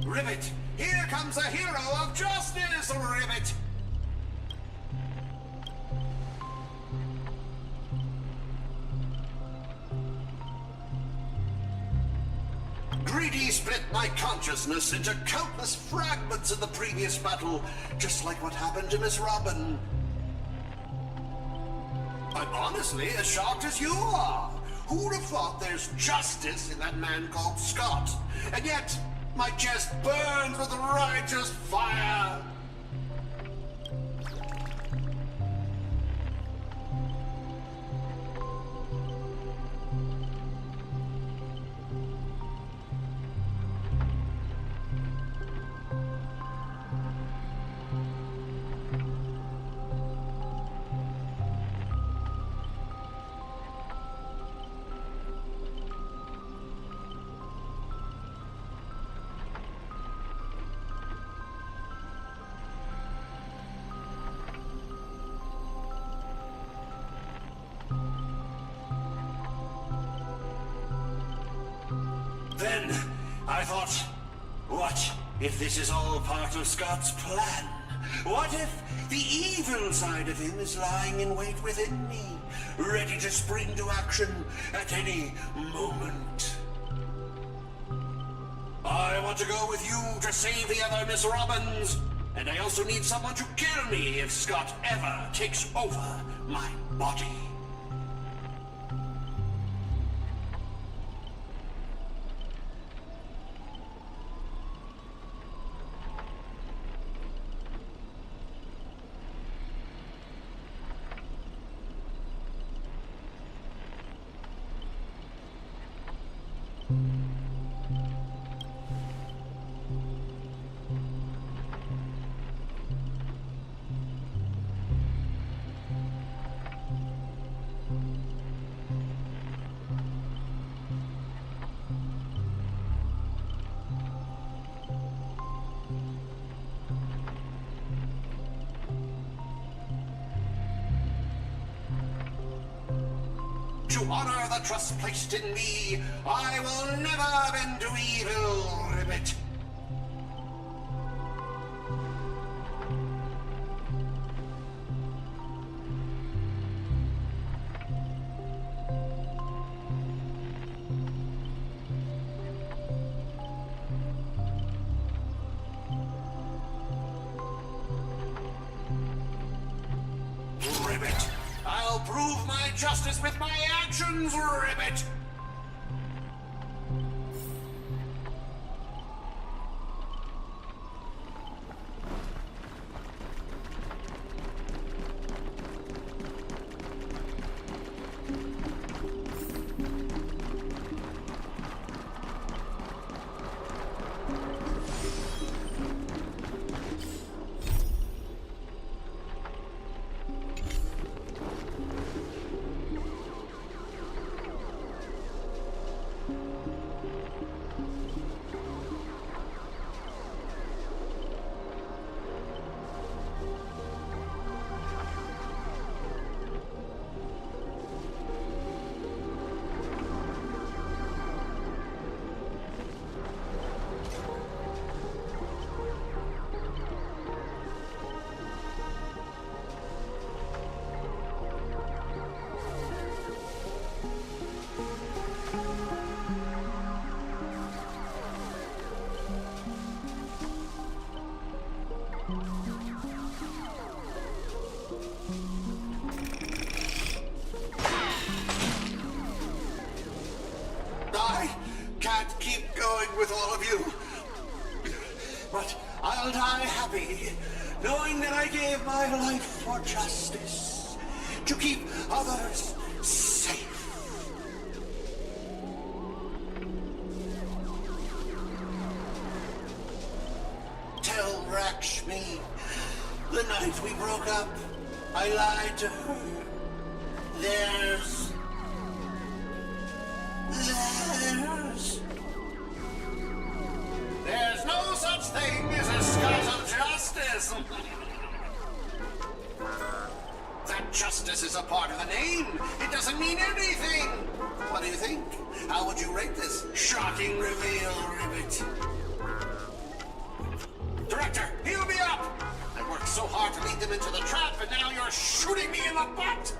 Ribbit! Here comes a hero of justice, Ribbit! Greedy split my consciousness into countless fragments in the previous battle, just like what happened to Miss Robin. I'm honestly as shocked as you are. Who'd have thought there's justice in that man called Scott? And yet, my chest burns with righteous fire. Then, I thought, what if this is all part of Scott's plan? What if the evil side of him is lying in wait within me, ready to spring to action at any moment? I want to go with you to save the other Miss Robins, and I also need someone to kill me if Scott ever takes over my body. To honor the trust placed in me, I will never bend to evil, Ribbit. Ribbit, I'll prove my justice with my actions, Ribbit! I can't keep going with all of you. But I'll die happy, knowing that I gave my life for justice, to keep others safe. Tell Rakshmi, the night we broke up, I lied to her. There's no such thing as a Scot of justice. That justice is a part of the name. It doesn't mean anything. What do you think? How would you rate this shocking reveal, Ribbit? Director, heal me up! I worked so hard to lead them into the trap, and now you're shooting me in the butt!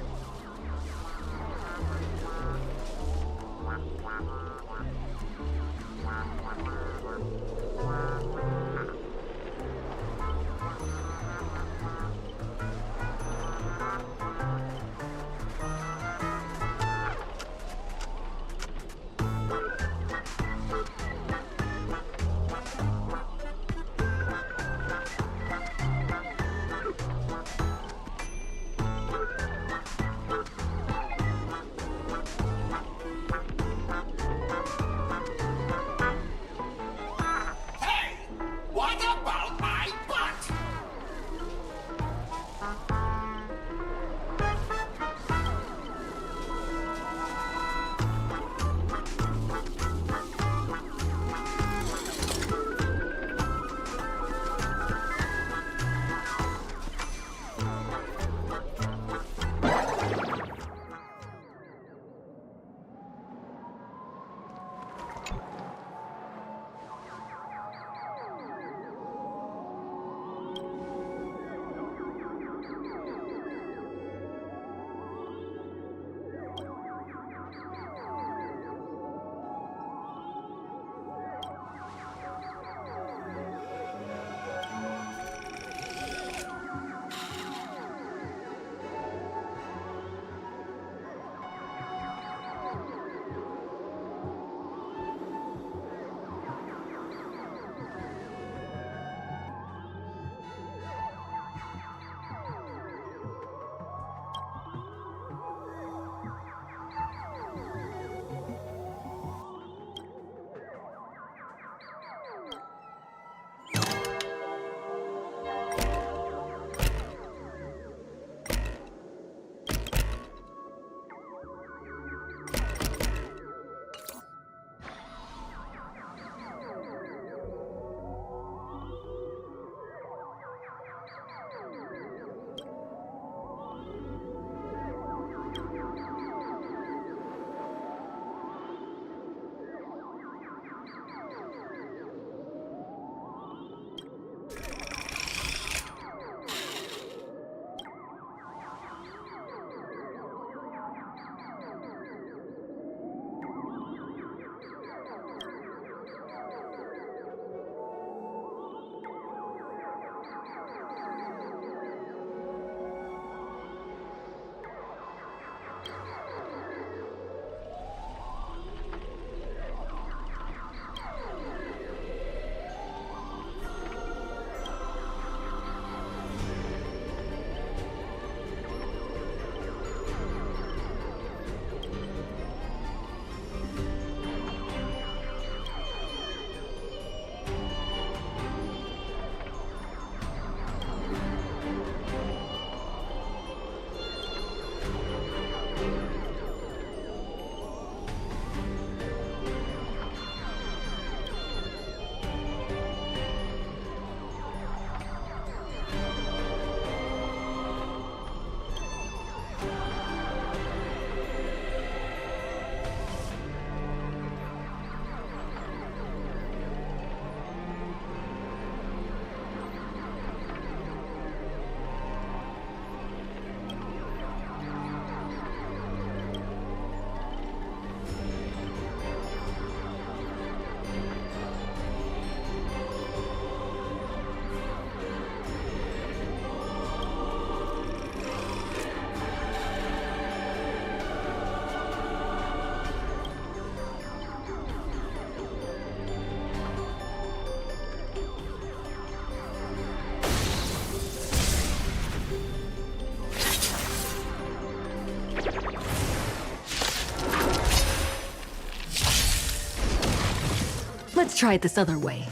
Let's try it this other way.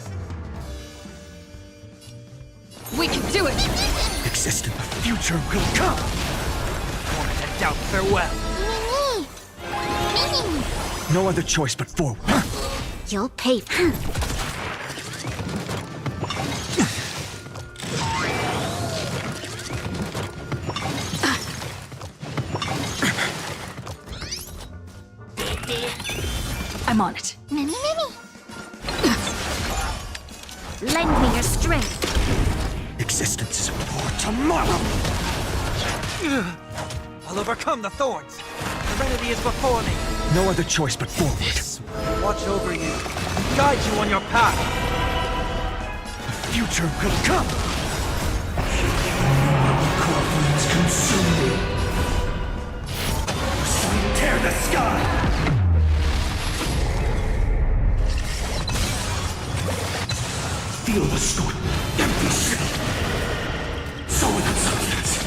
We can do it!
Existence, the future will come! More than doubt, farewell! No other choice but forward.
You'll pay for
I'm on it.
Mini. Lend me your strength.
Existence is for tomorrow! I'll overcome the thorns! Serenity is before me! No other choice but forward. Watch over you, and guide you on your path! The future will come! Corpulence consume me! Sun tear the sky! Feel the scorn, empty city. So without substance.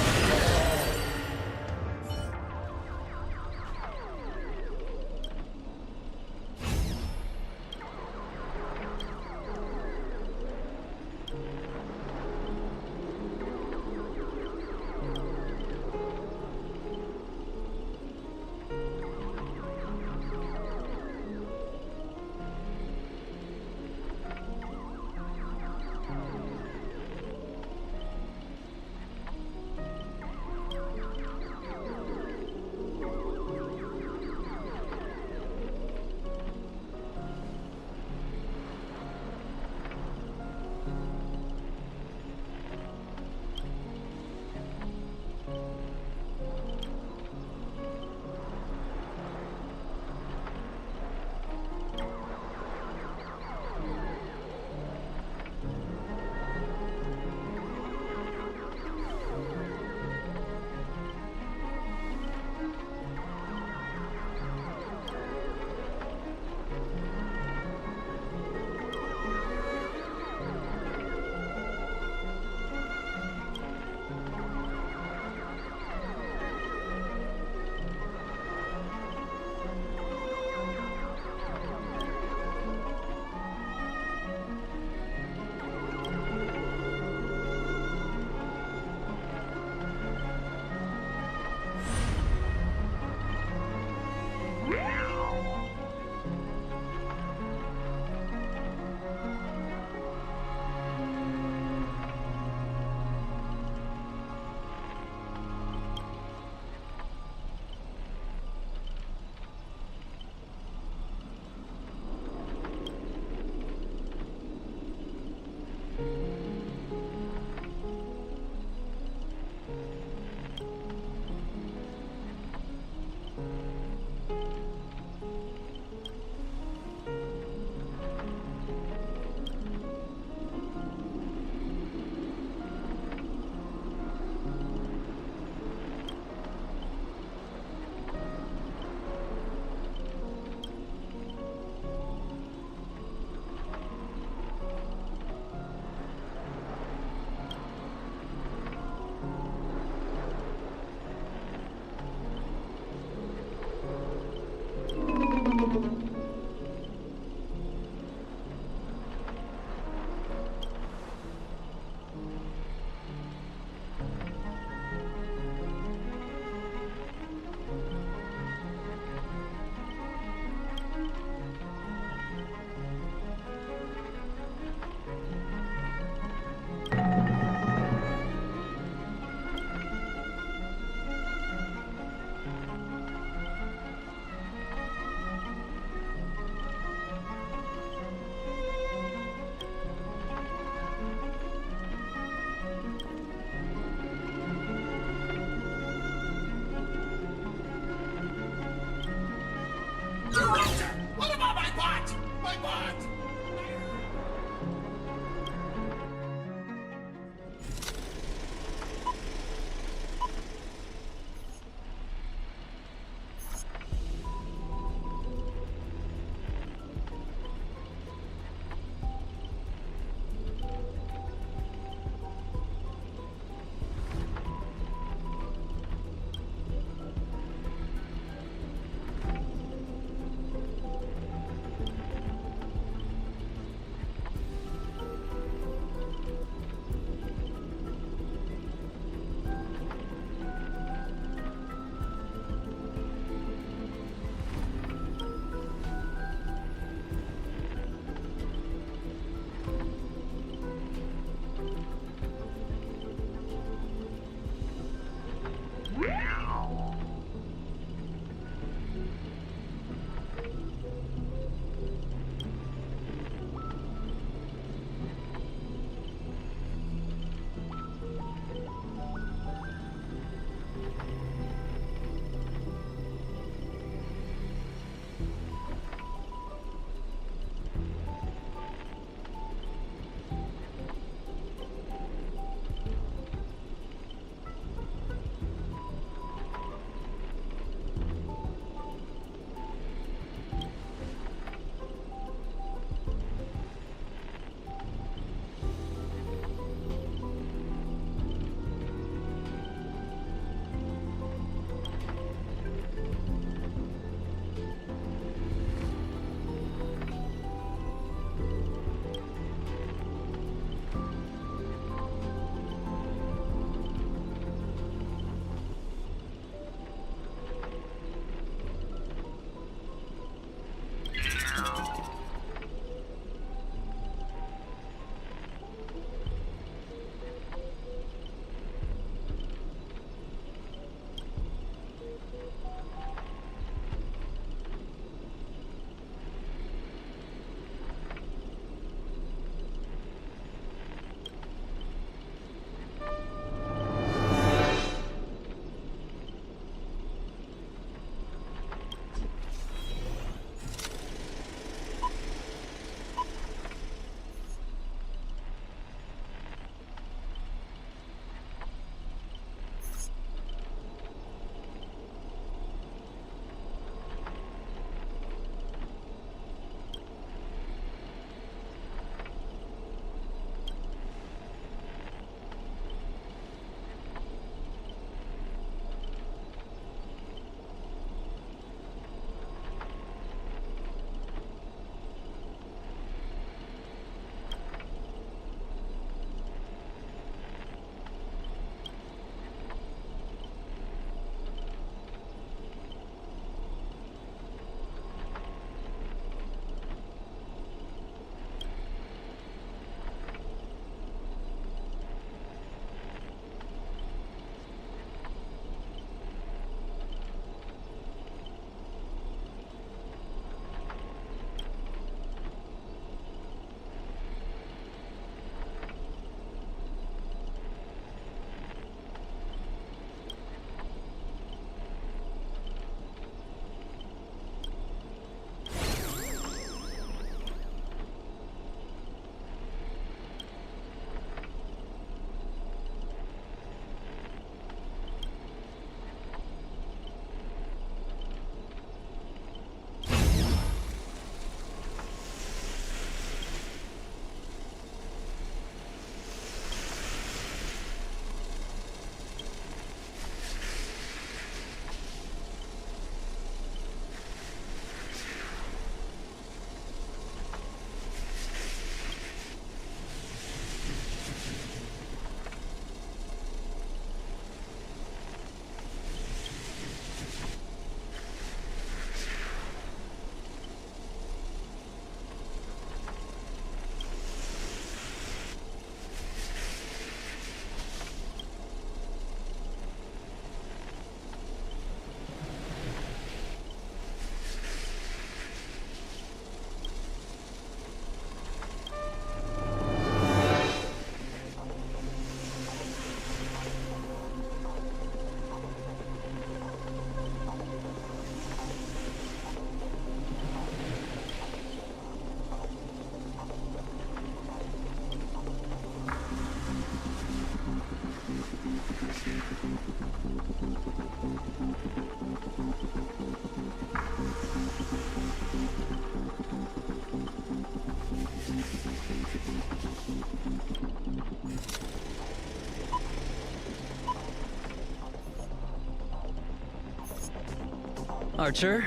Archer,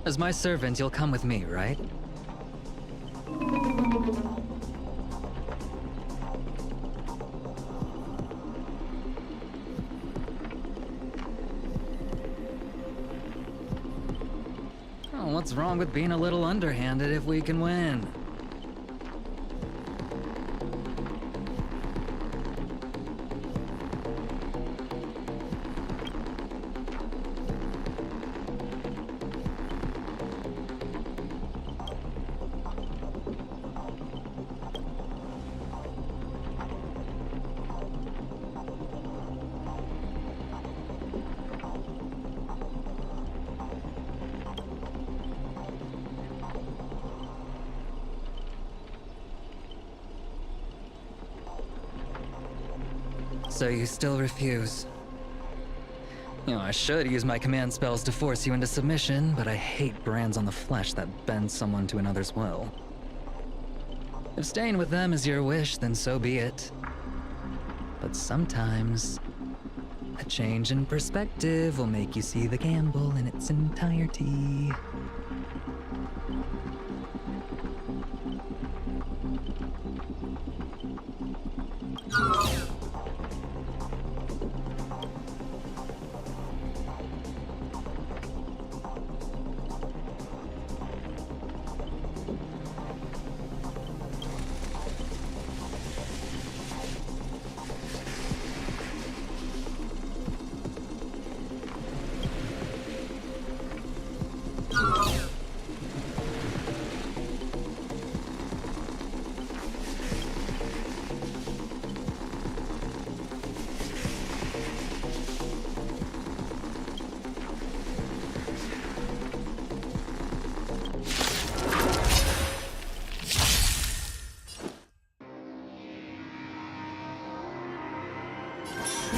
as my servant, you'll come with me, right? Oh, what's wrong with being a little underhanded if we can win? So you still refuse? You know, I should use my command spells to force you into submission, but I hate brands on the flesh that bend someone to another's will. If staying with them is your wish, then so be it. But sometimes, a change in perspective will make you see the gamble in its entirety.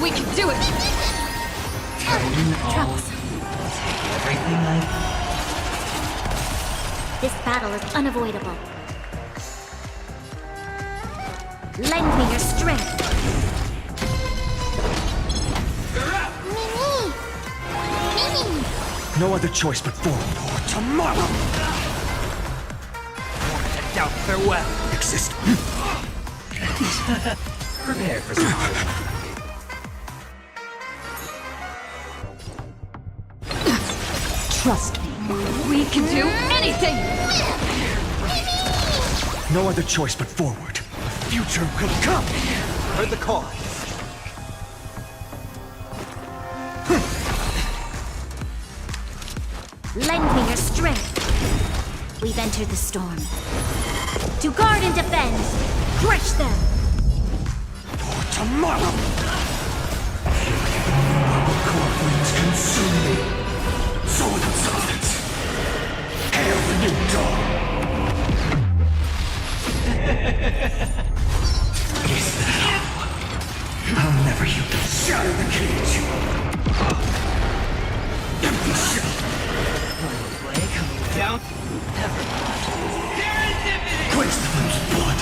We can do it!
Troubles.
Everything like...
This battle is unavoidable. Lend me your strength. Mimi!
No other choice but forward. Tomorrow! I doubt farewell. Exist.
Prepare for some hard.
Trust me, we can do anything!
No other choice but forward. Future will come. Heard the call.
Lend me your strength. We've entered the storm. To guard and defend. Crush them.
For tomorrow. Core winds consume me. So without substance. Hail the new dawn. Is that all? I'll never yield. Shatter the cage. Empty shell.
Play coming down. Never mind.
Quench the flame's blood.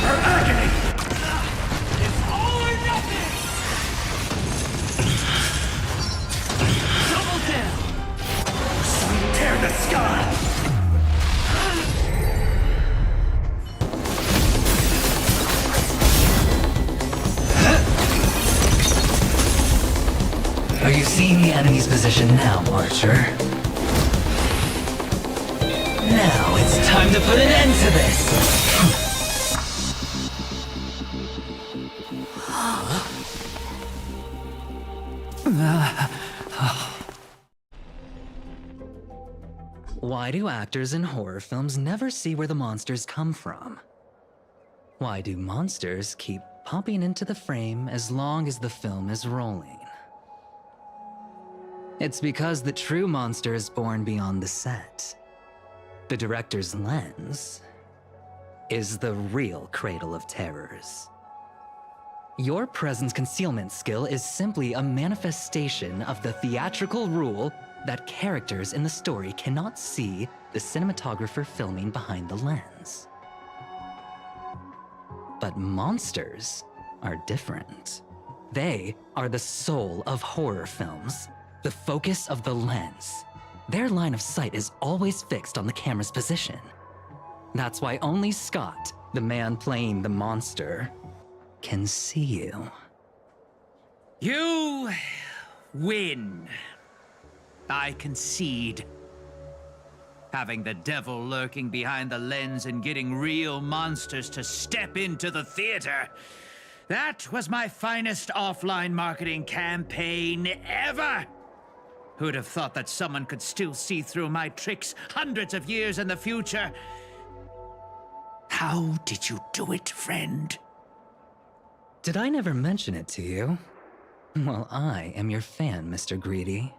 Her agony.
It's all or nothing! Double down!
Tear the sky.
Are you seeing the enemy's position now, Archer? Now it's time to put an end to this! Why do actors in horror films never see where the monsters come from? Why do monsters keep popping into the frame as long as the film is rolling? It's because the true monster is born beyond the set. The director's lens is the real cradle of terrors. Your presence concealment skill is simply a manifestation of the theatrical rule that characters in the story cannot see the cinematographer filming behind the lens. But monsters are different. They are the soul of horror films. the focus of the lens. Their line of sight is always fixed on the camera's position. That's why only Scott, the man playing the monster, can see you.
You win. I concede. Having the devil lurking behind the lens and getting real monsters to step into the theater. That was my finest offline marketing campaign ever! Who'd have thought that someone could still see through my tricks hundreds of years in the future? How did you do it, friend?
Did I never mention it to you? Well, I am your fan, Mr. Greedy.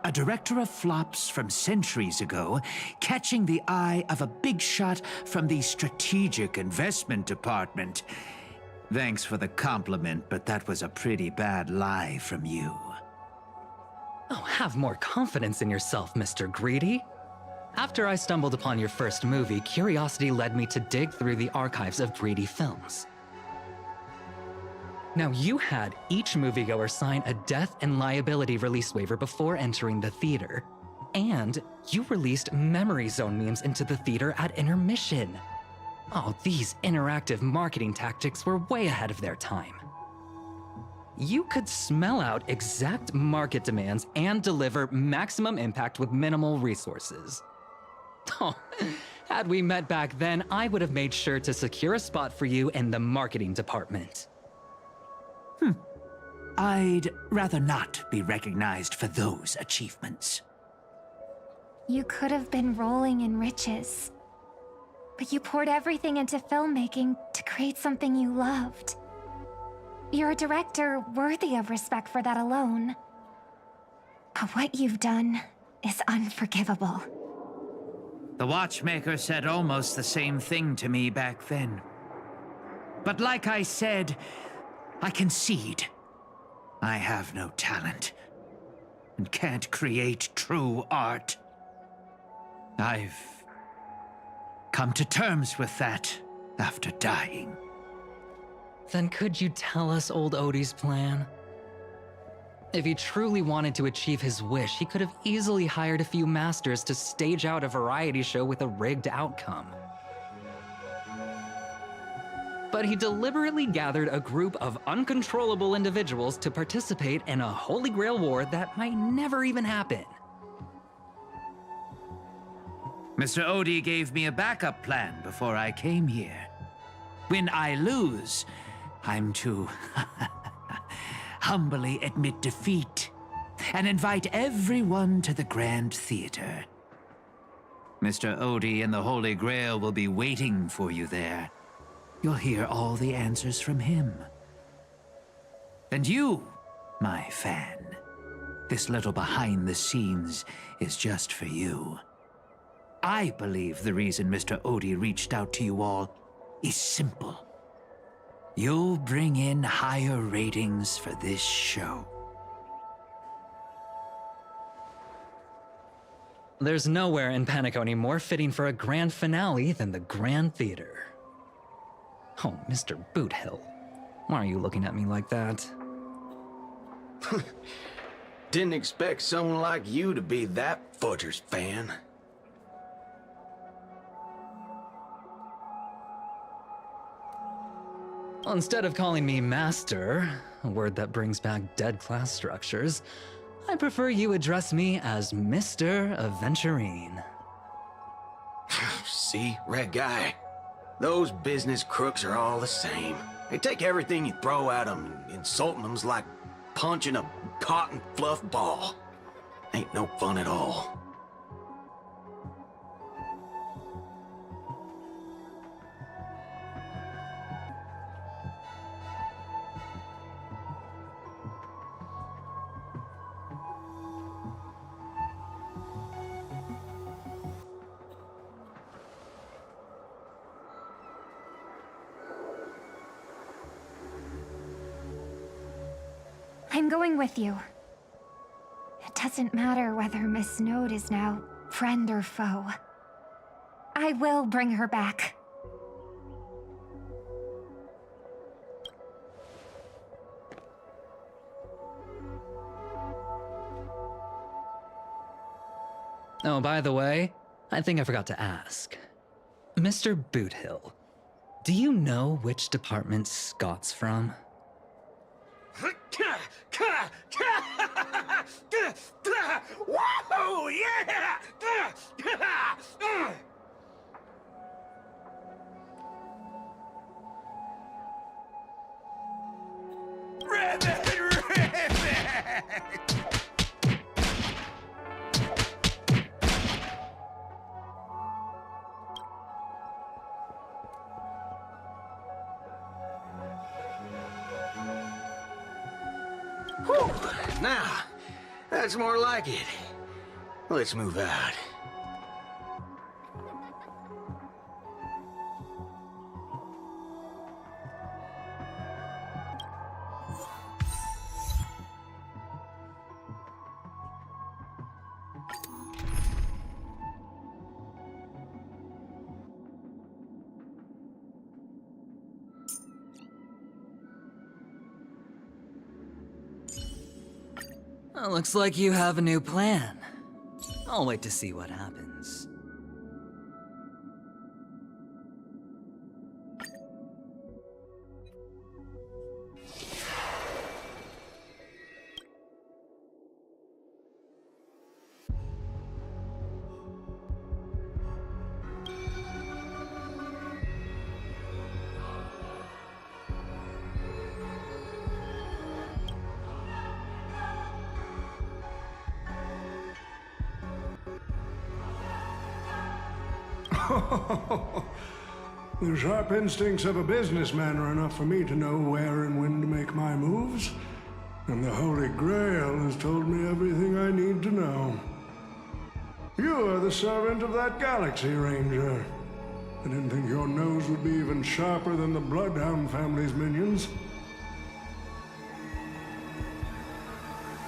A director of flops from centuries ago, catching the eye of a big shot from the strategic investment department. Thanks for the compliment, but that was a pretty bad lie from you.
Oh, have more confidence in yourself, Mr. Greedy. After I stumbled upon your first movie, curiosity led me to dig through the archives of Greedy films. Now, you had each moviegoer sign a death and liability release waiver before entering the theater. And you released memory zone memes into the theater at intermission. Oh, these interactive marketing tactics were way ahead of their time. You could smell out exact market demands and deliver maximum impact with minimal resources. Oh, had we met back then, I would have made sure to secure a spot for you in the marketing department.
I'd rather not be recognized for those achievements.
You could have been rolling in riches. But you poured everything into filmmaking to create something you loved. You're a director worthy of respect for that alone. But what you've done is unforgivable.
The watchmaker said almost the same thing to me back then. But like I said, I concede. I have no talent and can't create true art. I've come to terms with that after dying.
Then could you tell us old Odie's plan? If he truly wanted to achieve his wish, he could have easily hired a few masters to stage out a variety show with a rigged outcome. But he deliberately gathered a group of uncontrollable individuals to participate in a Holy Grail war that might never even happen.
Mr. Odie gave me a backup plan before I came here. When I lose, I'm to humbly admit defeat and invite everyone to the Grand Theater. Mr. Odie and the Holy Grail will be waiting for you there. You'll hear all the answers from him. And you, my fan, this little behind the scenes is just for you. I believe the reason Mr. Odie reached out to you all is simple. You'll bring in higher ratings for this show.
There's nowhere in Penacony more fitting for a grand finale than the Grand Theater. Oh, Mr. Boothill, why are you looking at me like that?
Didn't expect someone like you to be that Fudger's fan.
Instead of calling me Master, a word that brings back dead class structures, I prefer you address me as Mr. Aventurine.
See, Red Guy? Those business crooks are all the same. They take everything you throw at them, and insulting them's like punching a cotton fluff ball. Ain't no fun at all.
I'm going with you. It doesn't matter whether Miss Node is now friend or foe. I will bring her back.
Oh, by the way, I think I forgot to ask. Mr. Boothill, do you know which department Scott's from?
Whoa, yeah!
Whew. Now, that's more like it. Let's move out.
Well, looks like you have a new plan. I'll wait to see what happens.
The sharp instincts of a businessman are enough for me to know where and when to make my moves. And the Holy Grail has told me everything I need to know. You are the servant of that galaxy, Ranger. I didn't think your nose would be even sharper than the Bloodhound family's minions.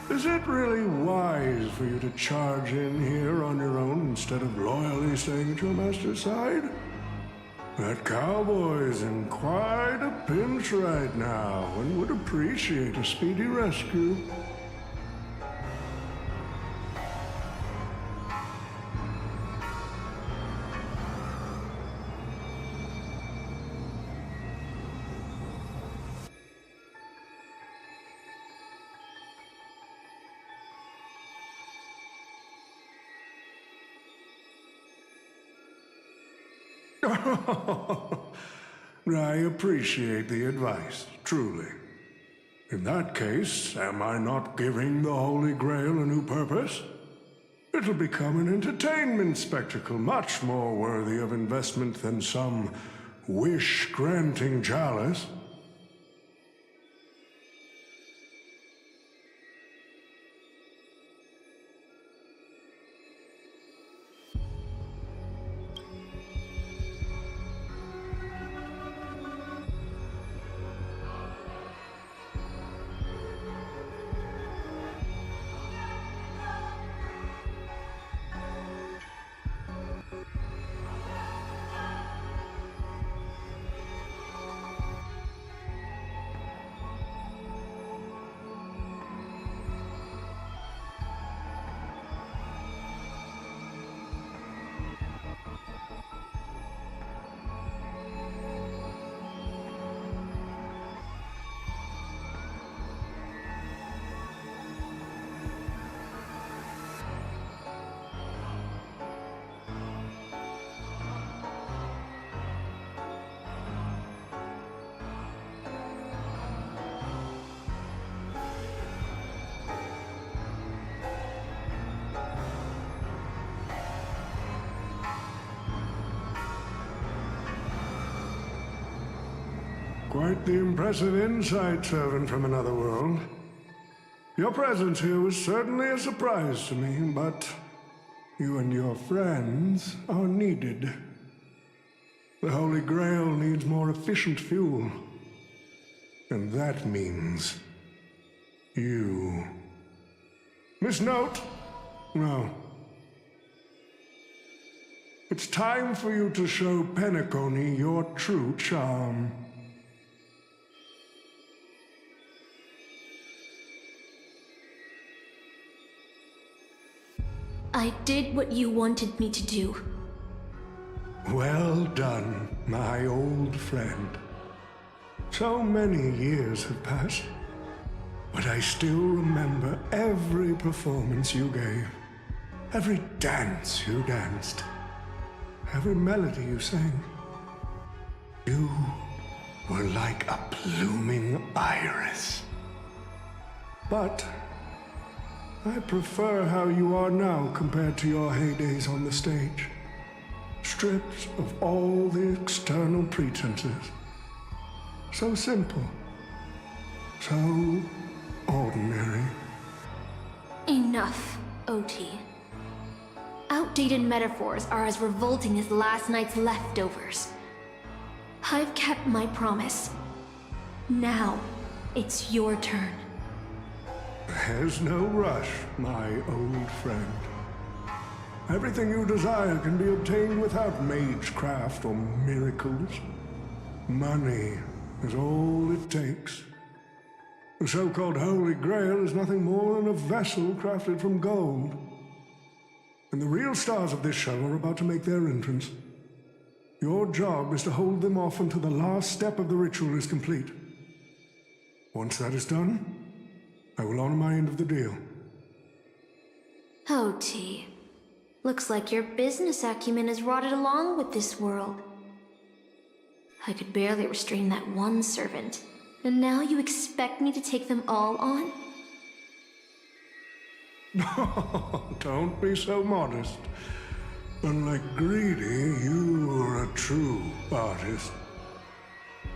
Is it really wise for you to charge in here on your own instead of loyally staying at your master's side? That cowboy's in quite a pinch right now and would appreciate a speedy rescue. I appreciate the advice, truly. In that case, am I not giving the Holy Grail a new purpose? It'll become an entertainment spectacle much more worthy of investment than some wish-granting chalice. Quite the impressive insight, servant from another world. Your presence here was certainly a surprise to me, but you and your friends are needed. The Holy Grail needs more efficient fuel. And that means you. Miss Note? No. It's time for you to show Penacony your true charm.
I did what you wanted me to do.
Well done, my old friend. So many years have passed, but I still remember every performance you gave, every dance you danced, every melody you sang. You were like a blooming iris. But I prefer how you are now compared to your heydays on the stage. Stripped of all the external pretenses. So simple. So ordinary.
Enough, OT. Outdated metaphors are as revolting as last night's leftovers. I've kept my promise. Now, it's your turn.
There's no rush, my old friend. Everything you desire can be obtained without magecraft or miracles. Money is all it takes. The so-called Holy Grail is nothing more than a vessel crafted from gold. And the real stars of this show are about to make their entrance. Your job is to hold them off until the last step of the ritual is complete. Once that is done, I will honor my end of the deal.
OT. Looks like your business acumen has rotted along with this world. I could barely restrain that one servant, and now you expect me to take them all on?
Don't be so modest. Unlike Greedy, you are a true artist.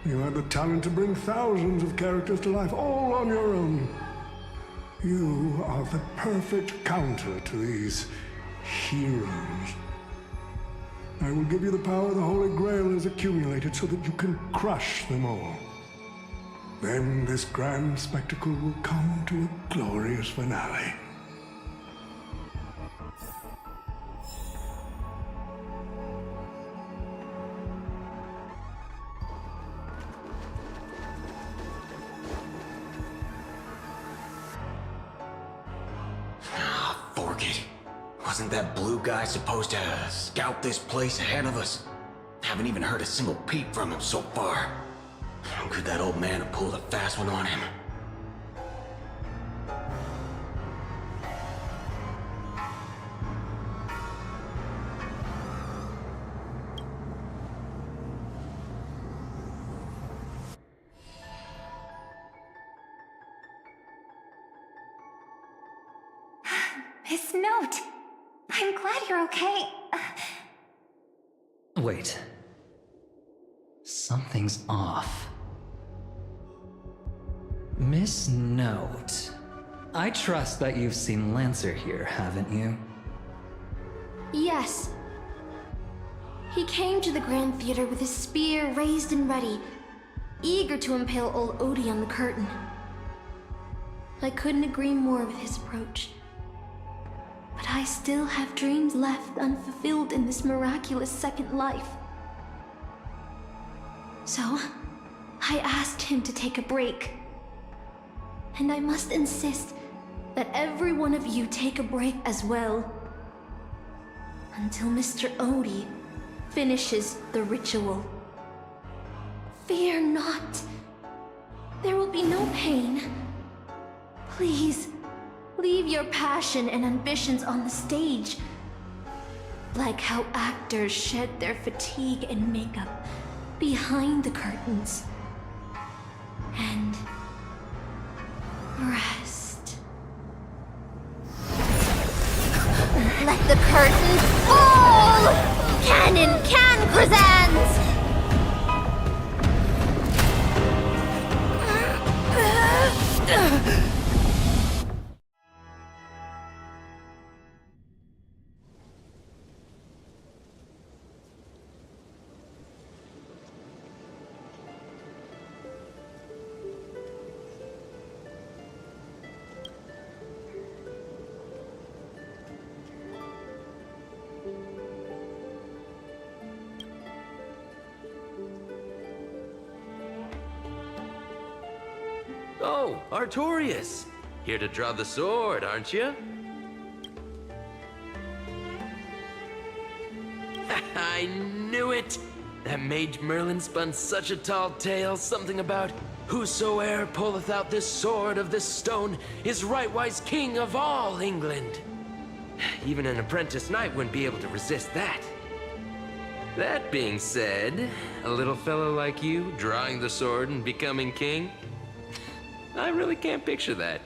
You have the talent to bring thousands of characters to life all on your own. You are the perfect counter to these heroes. I will give you the power the Holy Grail has accumulated so that you can crush them all. Then this grand spectacle will come to a glorious finale.
Wasn't that blue guy supposed to scout this place ahead of us? Haven't even heard a single peep from him so far. Could that old man have pulled a fast one on him?
Miss Note! I'm glad you're okay.
Wait. Something's off. Miss Note. I trust that you've seen Lancer here, haven't you?
Yes. He came to the Grand Theater with his spear raised and ready, eager to impale old Odie on the curtain. I couldn't agree more with his approach. But I still have dreams left unfulfilled in this miraculous second life. So, I asked him to take a break. And I must insist that every one of you take a break as well. Until Mr. Odie finishes the ritual. Fear not. There will be no pain. Please. Leave your passion and ambitions on the stage. Like how actors shed their fatigue and makeup behind the curtains. And rest.
Let the curtain fall! Canon Can presents!
Oh, Artorias! Here to draw the sword, aren't you? I knew it! That Mage Merlin spun such a tall tale, something about whosoe'er pulleth out this sword of this stone is rightwise king of all England. Even an apprentice knight wouldn't be able to resist that. That being said, a little fellow like you drawing the sword and becoming king, I really can't picture that.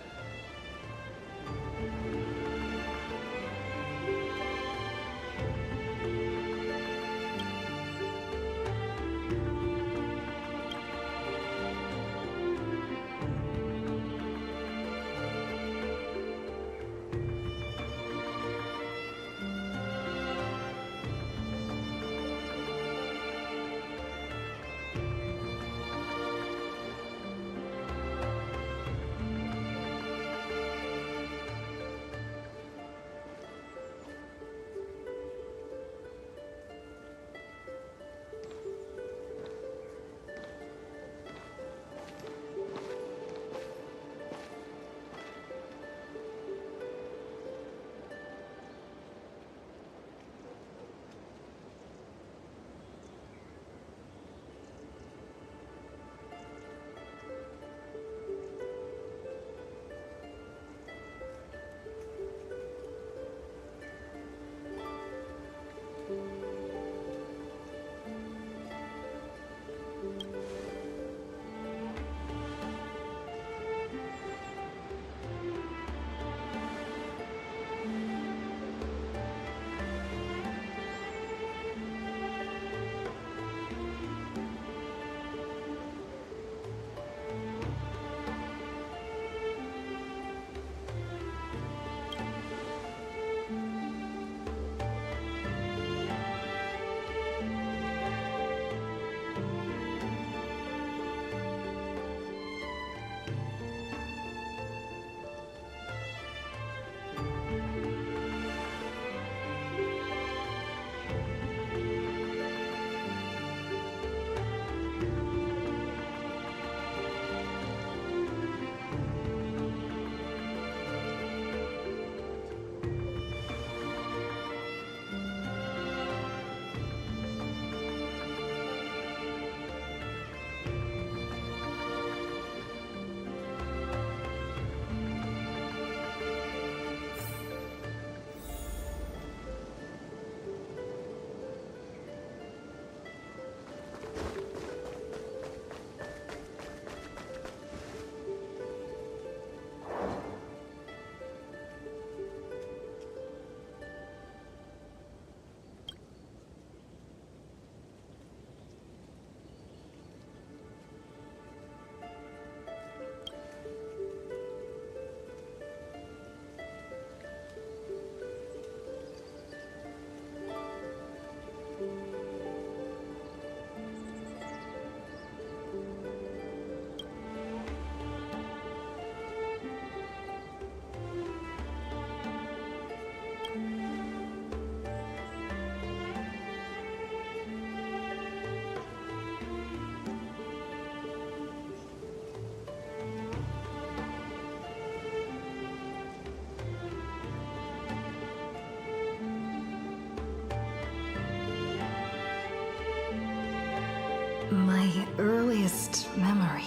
My earliest memory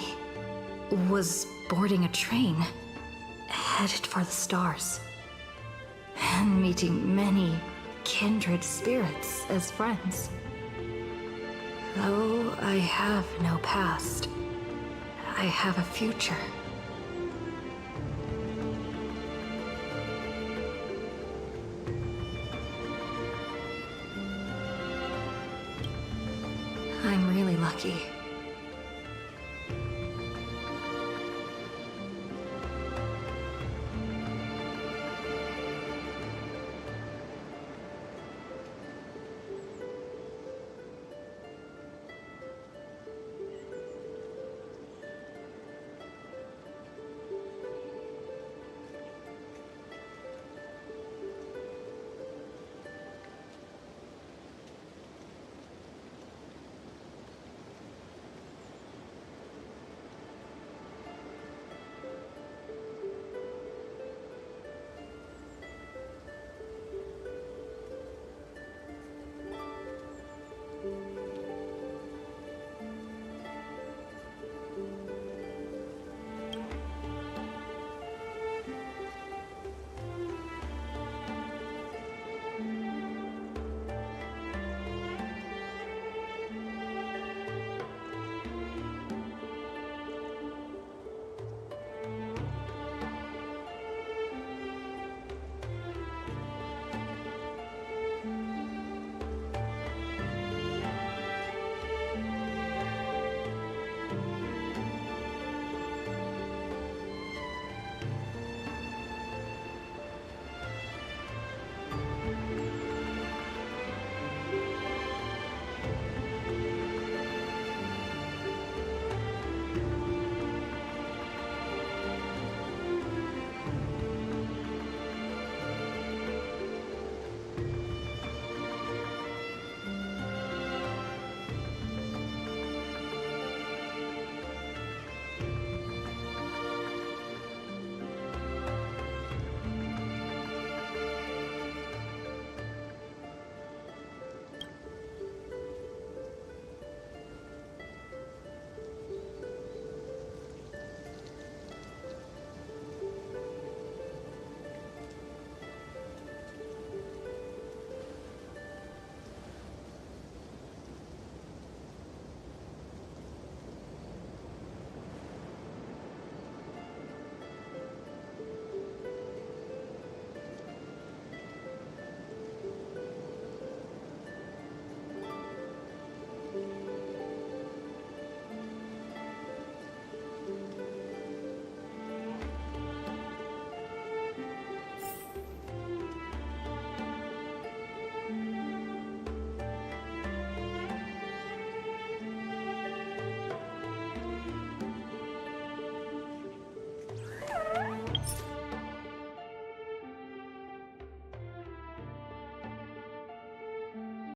was boarding a train, headed for the stars, and meeting many kindred spirits as friends. Though I have no past, I have a future. I'm really lucky.